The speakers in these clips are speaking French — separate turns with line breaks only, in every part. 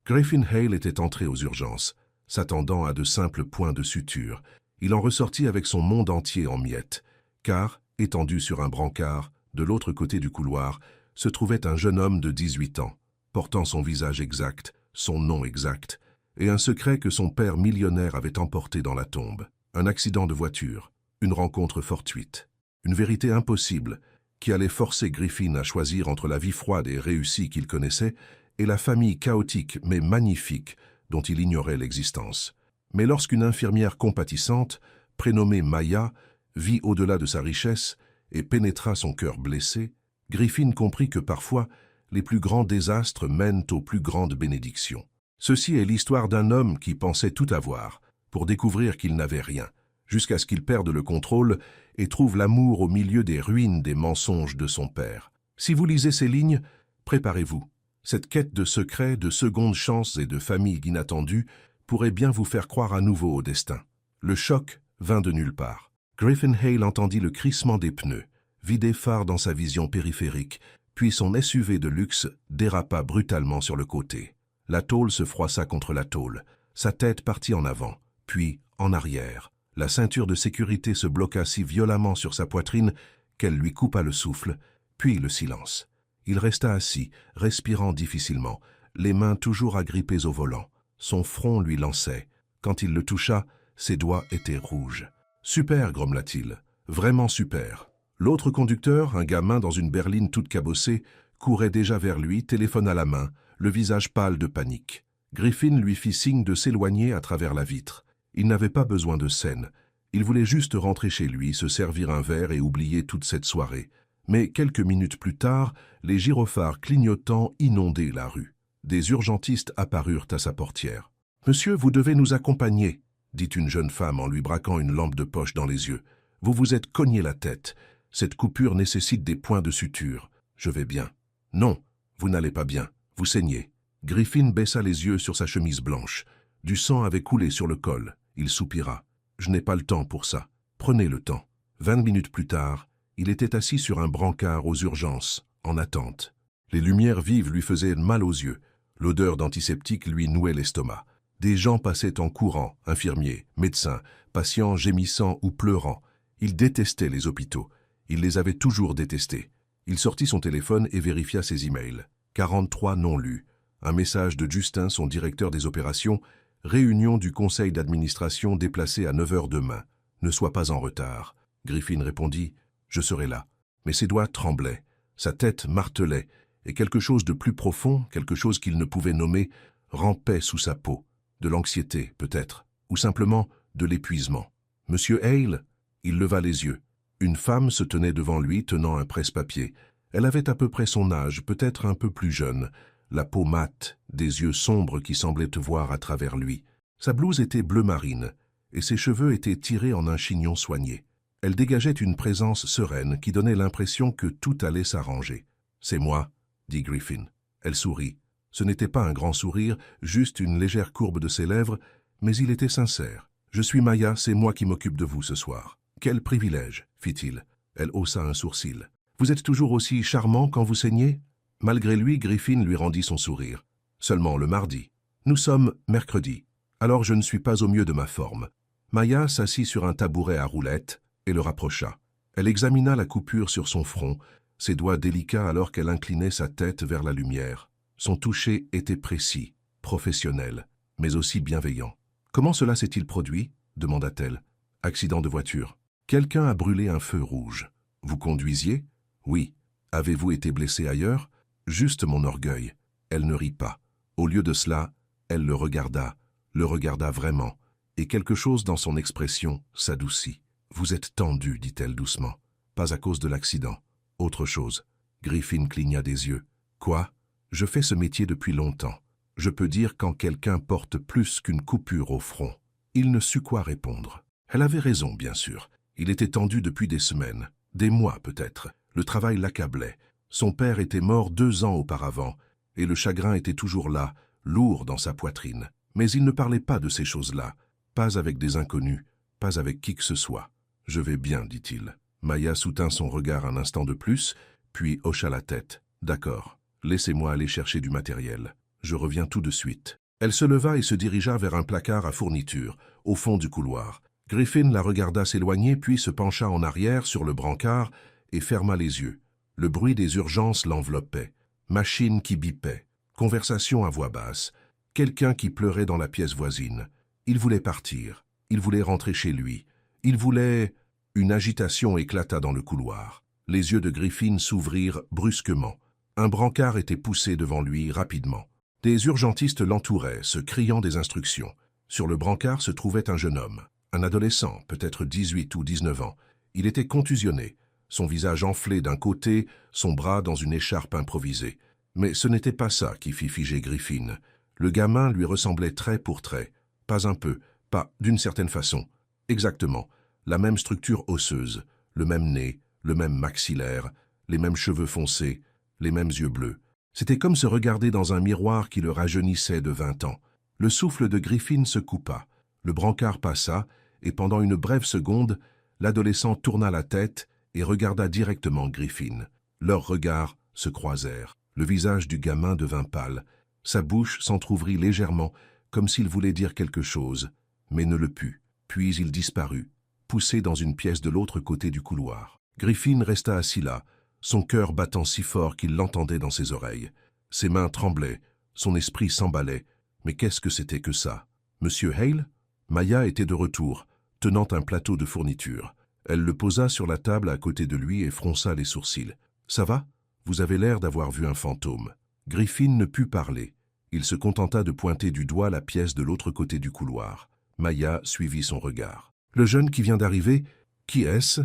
Griffin Hale était entré aux urgences, s'attendant à de simples points de suture. Il en ressortit avec son monde entier en miettes, car, étendu sur un brancard, de l'autre côté du couloir, se trouvait un jeune homme de 18 ans, portant son visage exact, son nom exact, et un secret que son père millionnaire avait emporté dans la tombe. Un accident de voiture, une rencontre fortuite, une vérité impossible qui allait forcer Griffin à choisir entre la vie froide et réussie qu'il connaissait et la famille chaotique mais magnifique dont il ignorait l'existence. Mais lorsqu'une infirmière compatissante, prénommée Maya, vit au-delà de sa richesse et pénétra son cœur blessé, Griffin comprit que parfois, les plus grands désastres mènent aux plus grandes bénédictions. Ceci est l'histoire d'un homme qui pensait tout avoir, pour découvrir qu'il n'avait rien, jusqu'à ce qu'il perde le contrôle et trouve l'amour au milieu des ruines des mensonges de son père. Si vous lisez ces lignes, préparez-vous. Cette quête de secrets, de secondes chances et de familles inattendues pourrait bien vous faire croire à nouveau au destin. Le choc vint de nulle part. Griffin Hale entendit le crissement des pneus, vit des phares dans sa vision périphérique, puis son SUV de luxe dérapa brutalement sur le côté. La tôle se froissa contre la tôle, sa tête partit en avant, puis en arrière. La ceinture de sécurité se bloqua si violemment sur sa poitrine qu'elle lui coupa le souffle, puis le silence. Il resta assis, respirant difficilement, les mains toujours agrippées au volant. Son front lui lançait. Quand il le toucha, ses doigts étaient rouges. « Super » grommela-t-il. « Vraiment super ». L'autre conducteur, un gamin dans une berline toute cabossée, courait déjà vers lui, téléphone à la main, le visage pâle de panique. Griffin lui fit signe de s'éloigner à travers la vitre. Il n'avait pas besoin de scène. Il voulait juste rentrer chez lui, se servir un verre et oublier toute cette soirée. Mais quelques minutes plus tard, les gyrophares clignotants inondaient la rue. Des urgentistes apparurent à sa portière. « Monsieur, vous devez nous accompagner », dit une jeune femme en lui braquant une lampe de poche dans les yeux. « Vous vous êtes cogné la tête. Cette coupure nécessite des points de suture. Je vais bien. »« Non, vous n'allez pas bien. Vous saignez. » Griffin baissa les yeux sur sa chemise blanche. Du sang avait coulé sur le col. Il soupira. « Je n'ai pas le temps pour ça. Prenez le temps. » 20 minutes plus tard, il était assis sur un brancard aux urgences, en attente. Les lumières vives lui faisaient mal aux yeux. L'odeur d'antiseptique lui nouait l'estomac. Des gens passaient en courant, infirmiers, médecins, patients gémissant ou pleurant. Il détestait les hôpitaux. Il les avait toujours détestés. Il sortit son téléphone et vérifia ses emails. 43 non lus. Un message de Justin, son directeur des opérations. Réunion du conseil d'administration déplacée à 9 heures demain. Ne sois pas en retard. Griffin répondit. Je serai là. Mais ses doigts tremblaient, sa tête martelait, et quelque chose de plus profond, quelque chose qu'il ne pouvait nommer, rampait sous sa peau. De l'anxiété, peut-être, ou simplement de l'épuisement. « Monsieur Hale ?» Il leva les yeux. Une femme se tenait devant lui, tenant un presse-papier. Elle avait à peu près son âge, peut-être un peu plus jeune, la peau mate, des yeux sombres qui semblaient te voir à travers lui. Sa blouse était bleu marine, et ses cheveux étaient tirés en un chignon soigné. Elle dégageait une présence sereine qui donnait l'impression que tout allait s'arranger. « C'est moi », dit Griffin. Elle sourit. Ce n'était pas un grand sourire, juste une légère courbe de ses lèvres, mais il était sincère. « Je suis Maya, c'est moi qui m'occupe de vous ce soir. »« Quel privilège », fit-il. Elle haussa un sourcil. « Vous êtes toujours aussi charmant quand vous saignez ?» Malgré lui, Griffin lui rendit son sourire. « Seulement le mardi. Nous sommes mercredi. Alors je ne suis pas au mieux de ma forme. » Maya s'assit sur un tabouret à roulettes et le rapprocha. Elle examina la coupure sur son front, ses doigts délicats alors qu'elle inclinait sa tête vers la lumière. Son toucher était précis, professionnel, mais aussi bienveillant. « Comment cela s'est-il produit ?» demanda-t-elle. « Accident de voiture. Quelqu'un a brûlé un feu rouge. Vous conduisiez ? Oui. Avez-vous été blessé ailleurs ? Juste mon orgueil. » Elle ne rit pas. Au lieu de cela, elle le regarda vraiment, et quelque chose dans son expression s'adoucit. « Vous êtes tendu, dit-elle doucement. Pas à cause de l'accident. Autre chose. » Griffin cligna des yeux. « Quoi ? Je fais ce métier depuis longtemps. Je peux dire quand quelqu'un porte plus qu'une coupure au front. » Il ne sut quoi répondre. Elle avait raison, bien sûr. Il était tendu depuis des semaines, des mois peut-être. Le travail l'accablait. Son père était mort 2 ans auparavant, et le chagrin était toujours là, lourd dans sa poitrine. Mais il ne parlait pas de ces choses-là, pas avec des inconnus, pas avec qui que ce soit. « Je vais bien, dit-il. » Maya soutint son regard un instant de plus, puis hocha la tête. « D'accord, laissez-moi aller chercher du matériel. Je reviens tout de suite. » Elle se leva et se dirigea vers un placard à fournitures, au fond du couloir. Griffin la regarda s'éloigner puis se pencha en arrière sur le brancard et ferma les yeux. Le bruit des urgences l'enveloppait. Machine qui bipait. Conversation à voix basse. Quelqu'un qui pleurait dans la pièce voisine. Il voulait partir. Il voulait rentrer chez lui. Il voulait... Une agitation éclata dans le couloir. Les yeux de Griffin s'ouvrirent brusquement. Un brancard était poussé devant lui rapidement. Des urgentistes l'entouraient, se criant des instructions. Sur le brancard se trouvait un jeune homme. Un adolescent, peut-être 18 ou 19 ans. Il était contusionné, son visage enflé d'un côté, son bras dans une écharpe improvisée. Mais ce n'était pas ça qui fit figer Griffin. Le gamin lui ressemblait trait pour trait. Pas un peu, pas d'une certaine façon. Exactement, la même structure osseuse, le même nez, le même maxillaire, les mêmes cheveux foncés, les mêmes yeux bleus. C'était comme se regarder dans un miroir qui le rajeunissait de 20 ans. Le souffle de Griffin se coupa. Le brancard passa, et pendant une brève seconde, l'adolescent tourna la tête et regarda directement Griffin. Leurs regards se croisèrent. Le visage du gamin devint pâle. Sa bouche s'entr'ouvrit légèrement, comme s'il voulait dire quelque chose, mais ne le put. Puis il disparut, poussé dans une pièce de l'autre côté du couloir. Griffin resta assis là, son cœur battant si fort qu'il l'entendait dans ses oreilles. Ses mains tremblaient, son esprit s'emballait. Mais qu'est-ce que c'était que ça? Monsieur Hale? Maya était de retour, tenant un plateau de fourniture. Elle le posa sur la table à côté de lui et fronça les sourcils. « Ça va? Vous avez l'air d'avoir vu un fantôme. » Griffin ne put parler. Il se contenta de pointer du doigt la pièce de l'autre côté du couloir. Maya suivit son regard. « Le jeune qui vient d'arriver, qui est-ce? »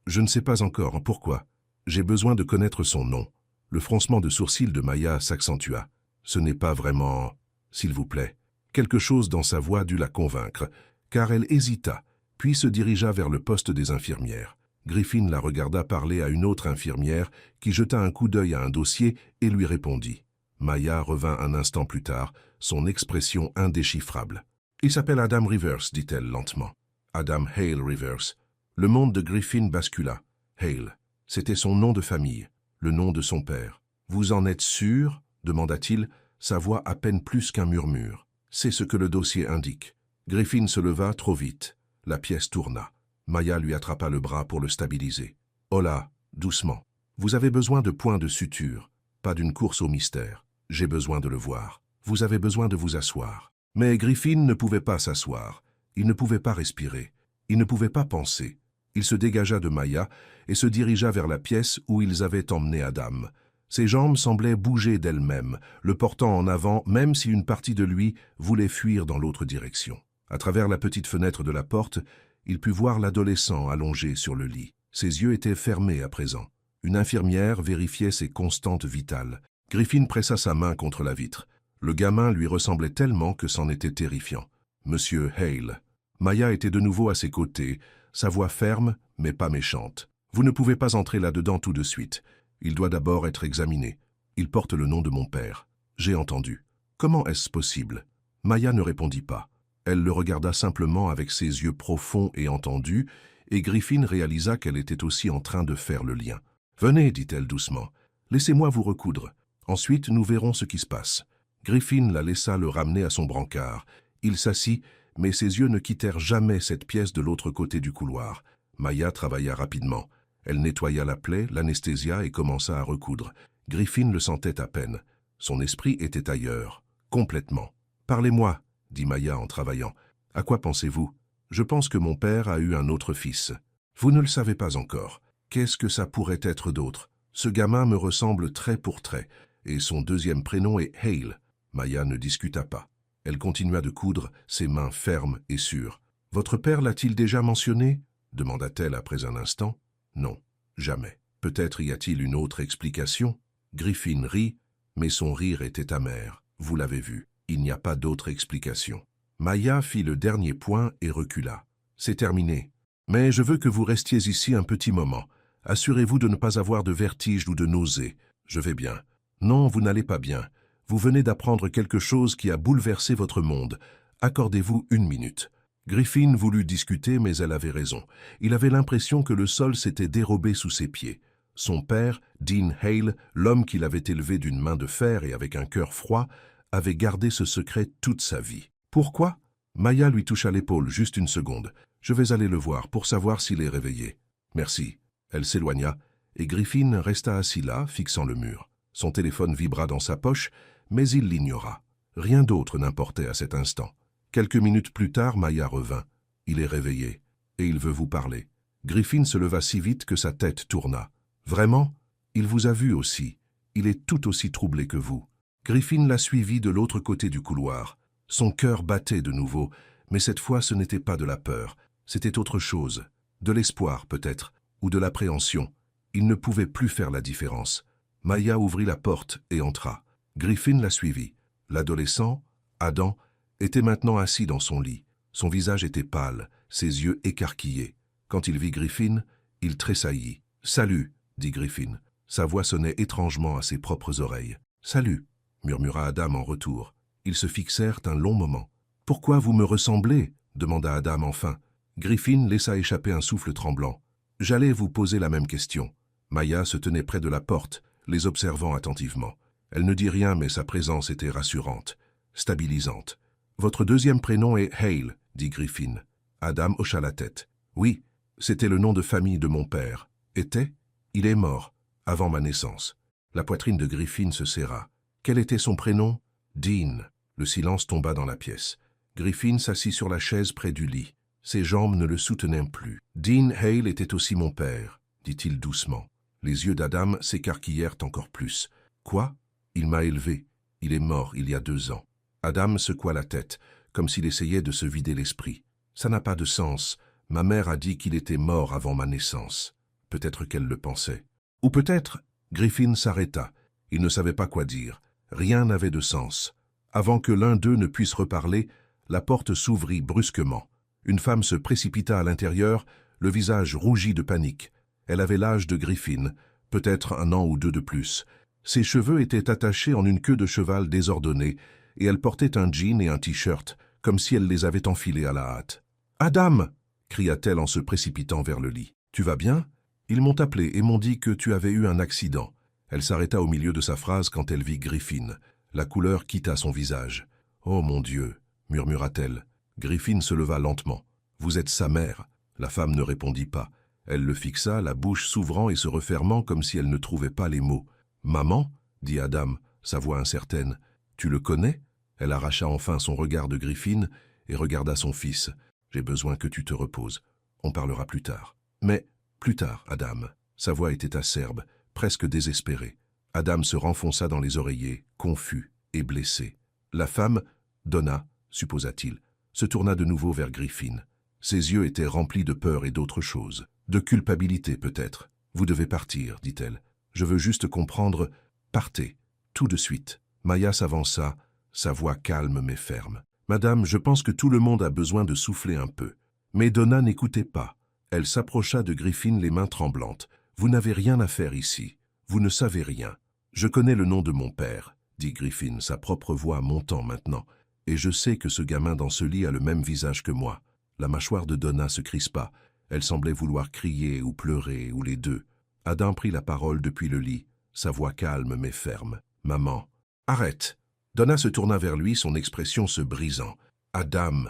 « Je ne sais pas encore. Pourquoi? J'ai besoin de connaître son nom. » Le froncement de sourcils de Maya s'accentua. « Ce n'est pas vraiment... S'il vous plaît. » Quelque chose dans sa voix dut la convaincre, car elle hésita, puis se dirigea vers le poste des infirmières. Griffin la regarda parler à une autre infirmière qui jeta un coup d'œil à un dossier et lui répondit. Maya revint un instant plus tard, son expression indéchiffrable. « Il s'appelle Adam Rivers, dit-elle lentement. Adam Hale Rivers. » Le monde de Griffin bascula. Hale. C'était son nom de famille, le nom de son père. « Vous en êtes sûr ?» demanda-t-il, sa voix à peine plus qu'un murmure. « C'est ce que le dossier indique. » Griffin se leva trop vite. La pièce tourna. Maya lui attrapa le bras pour le stabiliser. « Hola, doucement. Vous avez besoin de points de suture, pas d'une course au mystère. J'ai besoin de le voir. Vous avez besoin de vous asseoir. » Mais Griffin ne pouvait pas s'asseoir. Il ne pouvait pas respirer. Il ne pouvait pas penser. Il se dégagea de Maya et se dirigea vers la pièce où ils avaient emmené Adam. Ses jambes semblaient bouger d'elles-mêmes, le portant en avant même si une partie de lui voulait fuir dans l'autre direction. À travers la petite fenêtre de la porte, il put voir l'adolescent allongé sur le lit. Ses yeux étaient fermés à présent. Une infirmière vérifiait ses constantes vitales. Griffin pressa sa main contre la vitre. Le gamin lui ressemblait tellement que c'en était terrifiant. « Monsieur Hale. » Maya était de nouveau à ses côtés, sa voix ferme, mais pas méchante. « Vous ne pouvez pas entrer là-dedans tout de suite. Il doit d'abord être examiné. Il porte le nom de mon père. J'ai entendu. Comment est-ce possible ?» Maya ne répondit pas. Elle le regarda simplement avec ses yeux profonds et entendus, et Griffin réalisa qu'elle était aussi en train de faire le lien. « Venez, dit-elle doucement. Laissez-moi vous recoudre. Ensuite, nous verrons ce qui se passe. » Griffin la laissa le ramener à son brancard. Il s'assit, mais ses yeux ne quittèrent jamais cette pièce de l'autre côté du couloir. Maya travailla rapidement. Elle nettoya la plaie, l'anesthésia et commença à recoudre. Griffin le sentait à peine. Son esprit était ailleurs, complètement. « Parlez-moi, » dit Maya en travaillant. « À quoi pensez-vous? Je pense que mon père a eu un autre fils. Vous ne le savez pas encore. Qu'est-ce que ça pourrait être d'autre? Ce gamin me ressemble trait pour trait, et son deuxième prénom est Hale. » Maya ne discuta pas. Elle continua de coudre, ses mains fermes et sûres. « Votre père l'a-t-il déjà mentionné ?» demanda-t-elle après un instant. « Non, jamais. Peut-être y a-t-il une autre explication ?» Griffin rit, mais son rire était amer. Vous l'avez vu, il n'y a pas d'autre explication. Maya fit le dernier point et recula. « C'est terminé. Mais je veux que vous restiez ici un petit moment. Assurez-vous de ne pas avoir de vertige ou de nausées. Je vais bien. Non, vous n'allez pas bien. Vous venez d'apprendre quelque chose qui a bouleversé votre monde. Accordez-vous une minute. » Griffin voulut discuter, mais elle avait raison. Il avait l'impression que le sol s'était dérobé sous ses pieds. Son père, Dean Hale, l'homme qu'il avait élevé d'une main de fer et avec un cœur froid, avait gardé ce secret toute sa vie. Pourquoi? Maya lui toucha l'épaule juste une seconde. Je vais aller le voir pour savoir s'il est réveillé. Merci. Elle s'éloigna, et Griffin resta assis là, fixant le mur. Son téléphone vibra dans sa poche, mais il l'ignora. Rien d'autre n'importait à cet instant. Quelques minutes plus tard, Maya revint. Il est réveillé, et il veut vous parler. Griffin se leva si vite que sa tête tourna. Vraiment? Il vous a vu aussi. Il est tout aussi troublé que vous. Griffin la suivit de l'autre côté du couloir. Son cœur battait de nouveau, mais cette fois ce n'était pas de la peur. C'était autre chose. De l'espoir, peut-être, ou de l'appréhension. Il ne pouvait plus faire la différence. Maya ouvrit la porte et entra. Griffin la suivit. L'adolescent, Adam, était maintenant assis dans son lit. Son visage était pâle, ses yeux écarquillés. Quand il vit Griffin, il tressaillit. « Salut !» dit Griffin. Sa voix sonnait étrangement à ses propres oreilles. « Salut !» murmura Adam en retour. Ils se fixèrent un long moment. « Pourquoi vous me ressemblez ?» demanda Adam enfin. Griffin laissa échapper un souffle tremblant. « J'allais vous poser la même question. » Maya se tenait près de la porte, les observant attentivement. Elle ne dit rien, mais sa présence était rassurante, stabilisante. « Votre deuxième prénom est Hale, » dit Griffin. Adam hocha la tête. « Oui, c'était le nom de famille de mon père. Était? Il est mort, avant ma naissance. » La poitrine de Griffin se serra. Quel était son prénom? Dean. Le silence tomba dans la pièce. Griffin s'assit sur la chaise près du lit. Ses jambes ne le soutenaient plus. « Dean Hale était aussi mon père, » dit-il doucement. Les yeux d'Adam s'écarquillèrent encore plus. « Quoi? Il m'a élevé. Il est mort il y a 2 ans. » Adam secoua la tête, comme s'il essayait de se vider l'esprit. « Ça n'a pas de sens. Ma mère a dit qu'il était mort avant ma naissance. » Peut-être qu'elle le pensait. Ou peut-être... Griffin s'arrêta. Il ne savait pas quoi dire. Rien n'avait de sens. Avant que l'un d'eux ne puisse reparler, la porte s'ouvrit brusquement. Une femme se précipita à l'intérieur, le visage rougi de panique. Elle avait l'âge de Griffin, peut-être 1 an ou 2 de plus. Ses cheveux étaient attachés en une queue de cheval désordonnée, et elle portait un jean et un t-shirt, comme si elle les avait enfilés à la hâte. « Adam !» cria-t-elle en se précipitant vers le lit. « Tu vas bien? Ils m'ont appelé et m'ont dit que tu avais eu un accident. » Elle s'arrêta au milieu de sa phrase quand elle vit Griffin. La couleur quitta son visage. « Oh mon Dieu !» murmura-t-elle. Griffin se leva lentement. « Vous êtes sa mère ?» La femme ne répondit pas. Elle le fixa, la bouche s'ouvrant et se refermant comme si elle ne trouvait pas les mots. « Maman ?» dit Adam, sa voix incertaine. « Tu le connais ?» Elle arracha enfin son regard de Griffin et regarda son fils. « J'ai besoin que tu te reposes. On parlera plus tard. »« Mais plus tard, Adam. » Sa voix était acerbe, presque désespérée. Adam se renfonça dans les oreillers, confus et blessé. La femme, Donna, supposa-t-il, se tourna de nouveau vers Griffin. Ses yeux étaient remplis de peur et d'autre chose. De culpabilité, peut-être. « Vous devez partir, dit-elle. Je veux juste comprendre. Partez, tout de suite. » Maya s'avança, sa voix calme mais ferme. « Madame, je pense que tout le monde a besoin de souffler un peu. » Mais Donna n'écoutait pas. Elle s'approcha de Griffin les mains tremblantes. « Vous n'avez rien à faire ici. Vous ne savez rien. Je connais le nom de mon père, » dit Griffin, sa propre voix montant maintenant. « Et je sais que ce gamin dans ce lit a le même visage que moi. » La mâchoire de Donna se crispa. Elle semblait vouloir crier ou pleurer, ou les deux. Adam prit la parole depuis le lit, sa voix calme mais ferme. « Maman, arrête !» Donna se tourna vers lui, son expression se brisant. « Adam,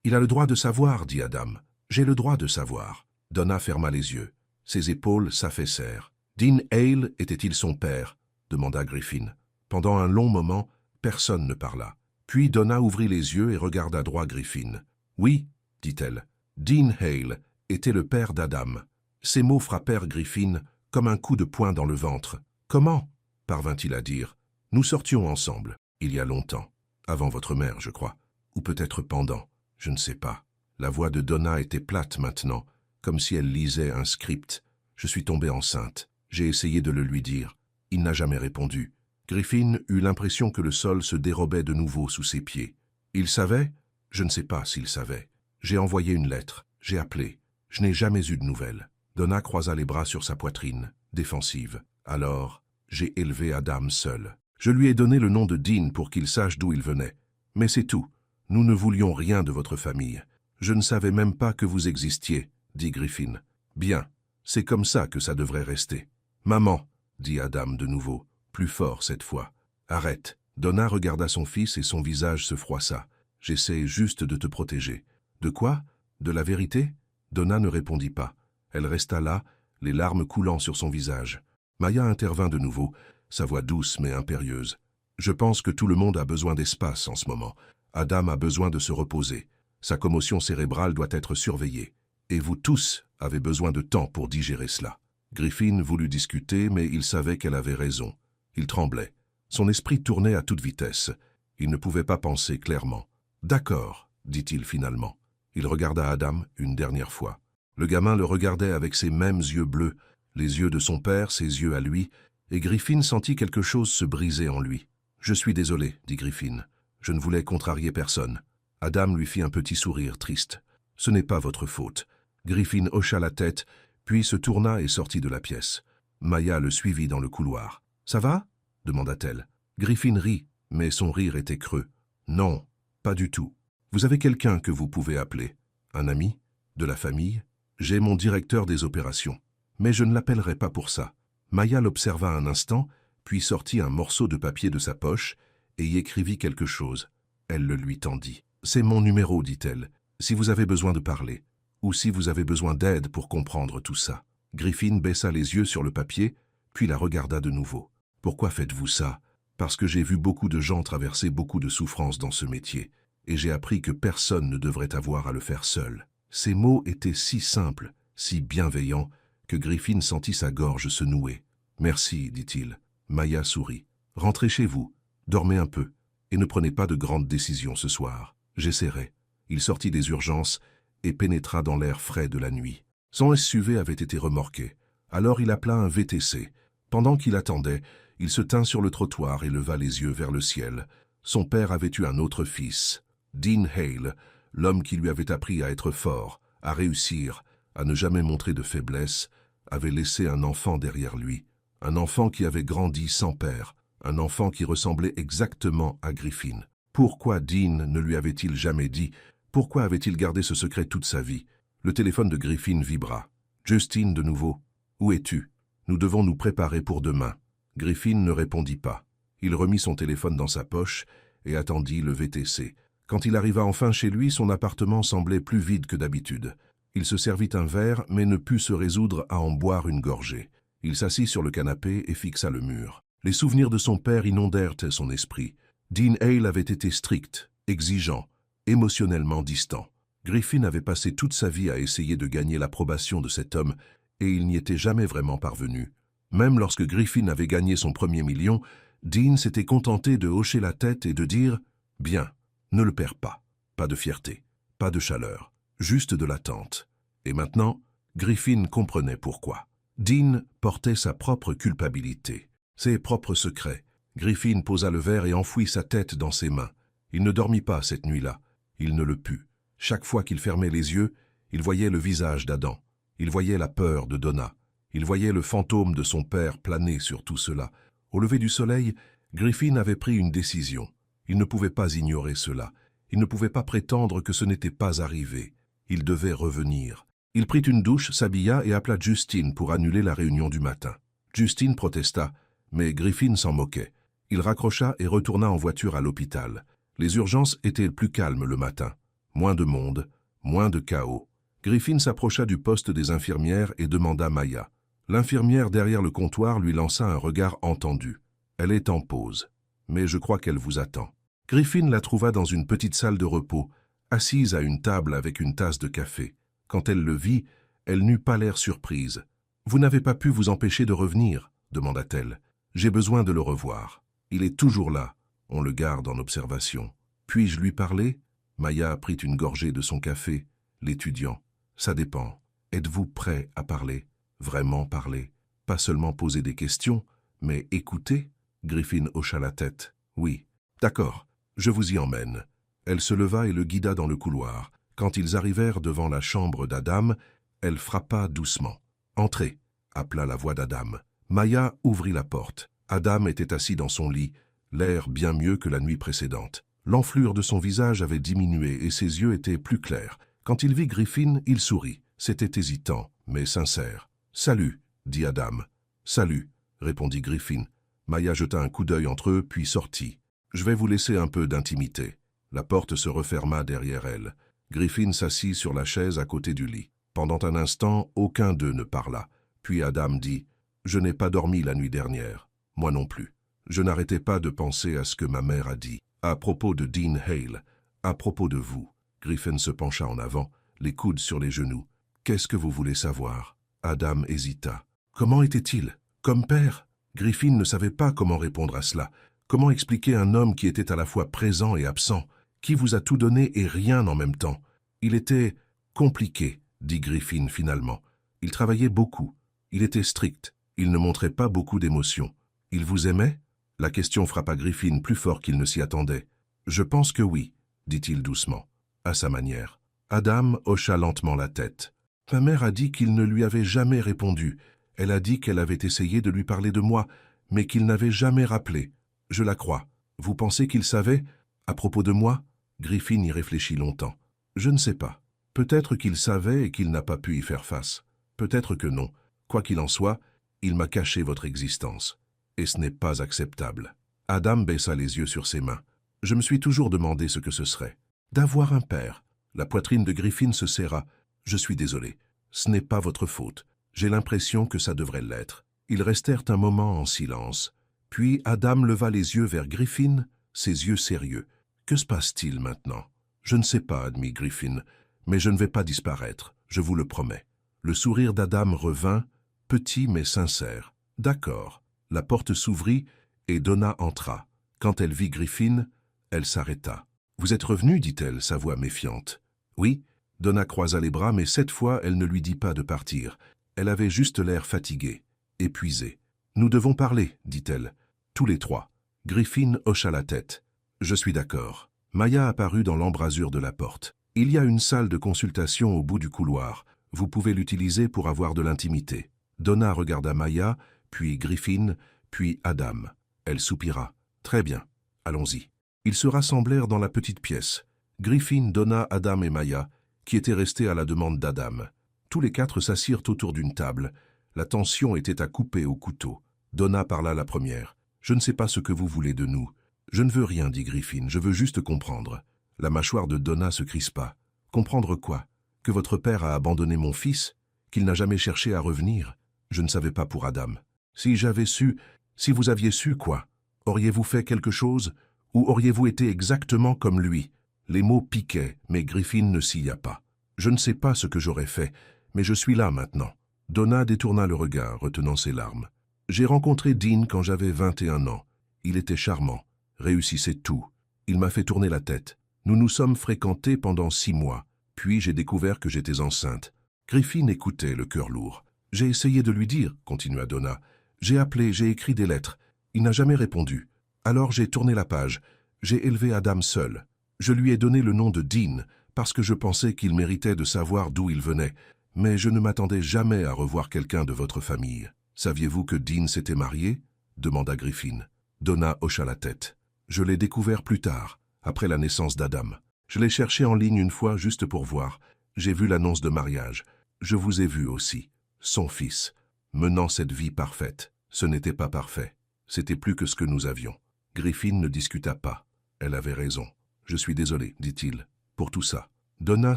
il a le droit de savoir, dit Adam. J'ai le droit de savoir. » Donna ferma les yeux. Ses épaules s'affaissèrent. « Dean Hale était-il son père ?» demanda Griffin. Pendant un long moment, personne ne parla. Puis Donna ouvrit les yeux et regarda droit Griffin. « Oui, dit-elle. Dean Hale était le père d'Adam. » Ces mots frappèrent Griffin comme un coup de poing dans le ventre. « Comment ?» parvint-il à dire. « Nous sortions ensemble, il y a longtemps. Avant votre mère, je crois. Ou peut-être pendant, je ne sais pas. » La voix de Donna était plate maintenant, comme si elle lisait un script. Je suis tombée enceinte. J'ai essayé de le lui dire. Il n'a jamais répondu. Griffin eut l'impression que le sol se dérobait de nouveau sous ses pieds. Il savait? Je ne sais pas s'il savait. J'ai envoyé une lettre. J'ai appelé. Je n'ai jamais eu de nouvelles. Donna croisa les bras sur sa poitrine, défensive. Alors, j'ai élevé Adam seul. Je lui ai donné le nom de Dean pour qu'il sache d'où il venait. Mais c'est tout. Nous ne voulions rien de votre famille. Je ne savais même pas que vous existiez, dit Griffin. Bien, c'est comme ça que ça devrait rester. Maman, dit Adam de nouveau, plus fort cette fois. Arrête, Donna regarda son fils et son visage se froissa. « J'essaie juste de te protéger. »« De quoi? De la vérité ?» Donna ne répondit pas. Elle resta là, les larmes coulant sur son visage. Maya intervint de nouveau, sa voix douce mais impérieuse. « Je pense que tout le monde a besoin d'espace en ce moment. Adam a besoin de se reposer. Sa commotion cérébrale doit être surveillée. Et vous tous avez besoin de temps pour digérer cela. » Griffin voulut discuter, mais il savait qu'elle avait raison. Il tremblait. Son esprit tournait à toute vitesse. Il ne pouvait pas penser clairement. « D'accord, » dit-il finalement. Il regarda Adam une dernière fois. Le gamin le regardait avec ses mêmes yeux bleus, les yeux de son père, ses yeux à lui, et Griffin sentit quelque chose se briser en lui. « Je suis désolé, » dit Griffin. « Je ne voulais contrarier personne. » Adam lui fit un petit sourire triste. « Ce n'est pas votre faute. » Griffin hocha la tête, puis se tourna et sortit de la pièce. Maya le suivit dans le couloir. « Ça va ?» demanda-t-elle. Griffin rit, mais son rire était creux. « Non, pas du tout. Vous avez quelqu'un que vous pouvez appeler? Un ami? De la famille? J'ai mon directeur des opérations. Mais je ne l'appellerai pas pour ça. » Maya l'observa un instant, puis sortit un morceau de papier de sa poche et y écrivit quelque chose. Elle le lui tendit. « C'est mon numéro, dit-elle, si vous avez besoin de parler, ou si vous avez besoin d'aide pour comprendre tout ça. » Griffin baissa les yeux sur le papier, puis la regarda de nouveau. « Pourquoi faites-vous ça? » « Parce que j'ai vu beaucoup de gens traverser beaucoup de souffrances dans ce métier, et j'ai appris que personne ne devrait avoir à le faire seul. » Ces mots étaient si simples, si bienveillants, que Griffin sentit sa gorge se nouer. « Merci, dit-il. » Maya sourit. « Rentrez chez vous, dormez un peu, et ne prenez pas de grandes décisions ce soir. J'essaierai. » Il sortit des urgences et pénétra dans l'air frais de la nuit. Son SUV avait été remorqué. Alors il appela un VTC. Pendant qu'il attendait, il se tint sur le trottoir et leva les yeux vers le ciel. Son père avait eu un autre fils, Dean Hale, l'homme qui lui avait appris à être fort, à réussir, à ne jamais montrer de faiblesse, avait laissé un enfant derrière lui, un enfant qui avait grandi sans père, un enfant qui ressemblait exactement à Griffin. Pourquoi Dean ne lui avait-il jamais dit? Pourquoi avait-il gardé ce secret toute sa vie? Le téléphone de Griffin vibra. « Justine de nouveau. Où es-tu? Nous devons nous préparer pour demain. » Griffin ne répondit pas. Il remit son téléphone dans sa poche et attendit le VTC. Quand il arriva enfin chez lui, son appartement semblait plus vide que d'habitude. Il se servit un verre, mais ne put se résoudre à en boire une gorgée. Il s'assit sur le canapé et fixa le mur. Les souvenirs de son père inondèrent son esprit. Dean Hale avait été strict, exigeant, émotionnellement distant. Griffin avait passé toute sa vie à essayer de gagner l'approbation de cet homme, et il n'y était jamais vraiment parvenu. Même lorsque Griffin avait gagné son premier million, Dean s'était contenté de hocher la tête et de dire « Bien, ne le perds pas. » Pas de fierté, pas de chaleur, juste de l'attente. Et maintenant, Griffin comprenait pourquoi. Dean portait sa propre culpabilité, ses propres secrets. Griffin posa le verre et enfouit sa tête dans ses mains. Il ne dormit pas cette nuit-là. Il ne le put. Chaque fois qu'il fermait les yeux, il voyait le visage d'Adam. Il voyait la peur de Donna. Il voyait le fantôme de son père planer sur tout cela. Au lever du soleil, Griffin avait pris une décision. Il ne pouvait pas ignorer cela. Il ne pouvait pas prétendre que ce n'était pas arrivé. Il devait revenir. Il prit une douche, s'habilla et appela Justine pour annuler la réunion du matin. Justine protesta, mais Griffin s'en moquait. Il raccrocha et retourna en voiture à l'hôpital. Les urgences étaient plus calmes le matin. Moins de monde, moins de chaos. Griffin s'approcha du poste des infirmières et demanda Maya. L'infirmière derrière le comptoir lui lança un regard entendu. « Elle est en pause, mais je crois qu'elle vous attend. » Griffin la trouva dans une petite salle de repos, assise à une table avec une tasse de café. Quand elle le vit, elle n'eut pas l'air surprise. « Vous n'avez pas pu vous empêcher de revenir ?» demanda-t-elle. « J'ai besoin de le revoir. Il est toujours là. On le garde en observation. Puis-je lui parler ?» Maya prit une gorgée de son café. L'étudiant. « Ça dépend. Êtes-vous prêt à parler ? Vraiment parler. Pas seulement poser des questions, mais écouter ?» Griffin hocha la tête. « Oui. D'accord. Je vous y emmène. » Elle se leva et le guida dans le couloir. Quand ils arrivèrent devant la chambre d'Adam, elle frappa doucement. « Entrez !» appela la voix d'Adam. Maya ouvrit la porte. Adam était assis dans son lit, l'air bien mieux que la nuit précédente. L'enflure de son visage avait diminué et ses yeux étaient plus clairs. Quand il vit Griffin, il sourit. C'était hésitant, mais sincère. « Salut !» dit Adam. « Salut !» répondit Griffin. Maya jeta un coup d'œil entre eux, puis sortit. Je vais vous laisser un peu d'intimité. La porte se referma derrière elle. Griffin s'assit sur la chaise à côté du lit. Pendant un instant, aucun d'eux ne parla. Puis Adam dit « Je n'ai pas dormi la nuit dernière. Moi non plus. Je n'arrêtais pas de penser à ce que ma mère a dit. À propos de Dean Hale. À propos de vous. » Griffin se pencha en avant, les coudes sur les genoux. « Qu'est-ce que vous voulez savoir ?» Adam hésita. « Comment était-il? Comme père ?» Griffin ne savait pas comment répondre à cela. Comment expliquer un homme qui était à la fois présent et absent, qui vous a tout donné et rien en même temps? Il était compliqué, dit Griffin finalement. Il travaillait beaucoup. Il était strict. Il ne montrait pas beaucoup d'émotion. Il vous aimait? La question frappa Griffin plus fort qu'il ne s'y attendait. Je pense que oui, dit-il doucement, à sa manière. Adam hocha lentement la tête. Ma mère a dit qu'il ne lui avait jamais répondu. Elle a dit qu'elle avait essayé de lui parler de moi, mais qu'il n'avait jamais rappelé. Je la crois. Vous pensez qu'il savait? À propos de moi? Griffin y réfléchit longtemps. Je ne sais pas. Peut-être qu'il savait et qu'il n'a pas pu y faire face. Peut-être que non. Quoi qu'il en soit, il m'a caché votre existence. Et ce n'est pas acceptable. Adam baissa les yeux sur ses mains. Je me suis toujours demandé ce que ce serait. D'avoir un père. La poitrine de Griffin se serra. Je suis désolé. Ce n'est pas votre faute. J'ai l'impression que ça devrait l'être. Ils restèrent un moment en silence. Puis Adam leva les yeux vers Griffin, ses yeux sérieux. Que se passe-t-il maintenant? Je ne sais pas, admit Griffin, mais je ne vais pas disparaître, je vous le promets. Le sourire d'Adam revint, petit mais sincère. D'accord. La porte s'ouvrit et Donna entra. Quand elle vit Griffin, elle s'arrêta. Vous êtes revenu, dit-elle, sa voix méfiante. Oui. Donna croisa les bras, mais cette fois, elle ne lui dit pas de partir. Elle avait juste l'air fatiguée, épuisée. Nous devons parler, dit-elle. Tous les trois. Griffin hocha la tête. Je suis d'accord. Maya apparut dans l'embrasure de la porte. Il y a une salle de consultation au bout du couloir. Vous pouvez l'utiliser pour avoir de l'intimité. Donna regarda Maya, puis Griffin, puis Adam. Elle soupira. Très bien. Allons-y. Ils se rassemblèrent dans la petite pièce. Griffin, Donna, Adam et Maya, qui étaient restés à la demande d'Adam. Tous les quatre s'assirent autour d'une table. La tension était à couper au couteau. Donna parla la première. « Je ne sais pas ce que vous voulez de nous. »« Je ne veux rien, dit Griffin, je veux juste comprendre. » La mâchoire de Donna se crispa. « Comprendre quoi? Que votre père a abandonné mon fils? Qu'il n'a jamais cherché à revenir? Je ne savais pas pour Adam. Si j'avais su, si vous aviez su quoi? Auriez-vous fait quelque chose? Ou auriez-vous été exactement comme lui? » Les mots piquaient, mais Griffin ne scia pas. « Je ne sais pas ce que j'aurais fait, mais je suis là maintenant. » Donna détourna le regard, retenant ses larmes. « J'ai rencontré Dean quand j'avais 21 ans. Il était charmant, réussissait tout. Il m'a fait tourner la tête. Nous nous sommes fréquentés pendant 6 mois. Puis j'ai découvert que j'étais enceinte. » Griffin écoutait, le cœur lourd. « J'ai essayé de lui dire, continua Donna. J'ai appelé, j'ai écrit des lettres. Il n'a jamais répondu. Alors j'ai tourné la page. J'ai élevé Adam seul. Je lui ai donné le nom de Dean, parce que je pensais qu'il méritait de savoir d'où il venait. Mais je ne m'attendais jamais à revoir quelqu'un de votre famille. Saviez-vous que Dean s'était marié? Demanda Griffin. Donna hocha la tête. Je l'ai découvert plus tard, après la naissance d'Adam. Je l'ai cherché en ligne une fois juste pour voir. J'ai vu l'annonce de mariage. Je vous ai vu aussi. Son fils, menant cette vie parfaite. Ce n'était pas parfait. C'était plus que ce que nous avions. Griffin ne discuta pas. Elle avait raison. Je suis désolé, dit-il, pour tout ça. Donna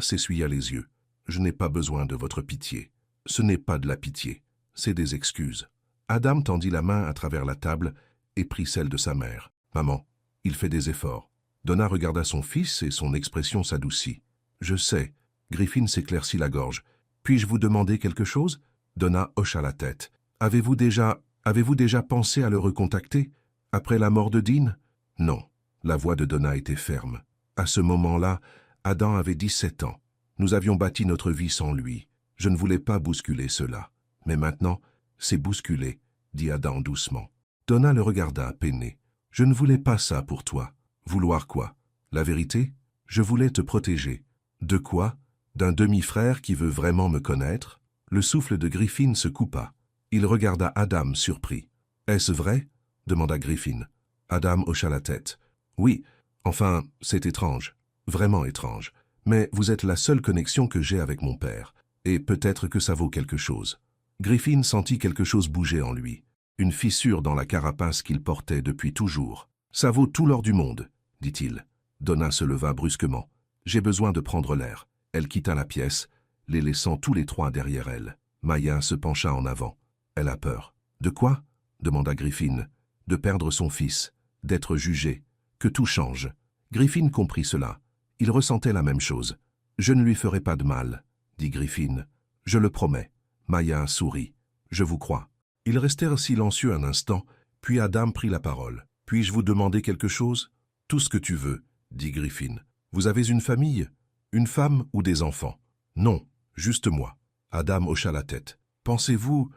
s'essuya les yeux. Je n'ai pas besoin de votre pitié. Ce n'est pas de la pitié, c'est des excuses. Adam tendit la main à travers la table et prit celle de sa mère. Maman, il fait des efforts. Donna regarda son fils et son expression s'adoucit. Je sais. Griffin s'éclaircit la gorge. Puis-je vous demander quelque chose? Donna hocha la tête. Avez-vous déjà pensé à le recontacter? Après la mort de Dean? Non. La voix de Donna était ferme. À ce moment-là, Adam avait 17 ans. Nous avions bâti notre vie sans lui. Je ne voulais pas bousculer cela. Mais maintenant, c'est bousculé, dit Adam doucement. Donna le regarda, peinée. Je ne voulais pas ça pour toi. Vouloir quoi? La vérité? Je voulais te protéger. De quoi? D'un demi-frère qui veut vraiment me connaître? Le souffle de Griffin se coupa. Il regarda Adam surpris. Est-ce vrai? Demanda Griffin. Adam hocha la tête. Oui, enfin, c'est étrange. Vraiment étrange. Mais vous êtes la seule connexion que j'ai avec mon père. Et peut-être que ça vaut quelque chose. Griffin sentit quelque chose bouger en lui. Une fissure dans la carapace qu'il portait depuis toujours. Ça vaut tout l'or du monde, dit-il. Donna se leva brusquement. J'ai besoin de prendre l'air. Elle quitta la pièce, les laissant tous les trois derrière elle. Maya se pencha en avant. Elle a peur. De quoi? Demanda Griffin. De perdre son fils, d'être jugé, que tout change. Griffin comprit cela. Il ressentait la même chose. Je ne lui ferai pas de mal, dit Griffin. Je le promets. Maya sourit. Je vous crois. Ils restèrent silencieux un instant, puis Adam prit la parole. Puis-je vous demander quelque chose? Tout ce que tu veux, dit Griffin. Vous avez une famille? Une femme ou des enfants? Non, juste moi. Adam hocha la tête. Pensez-vous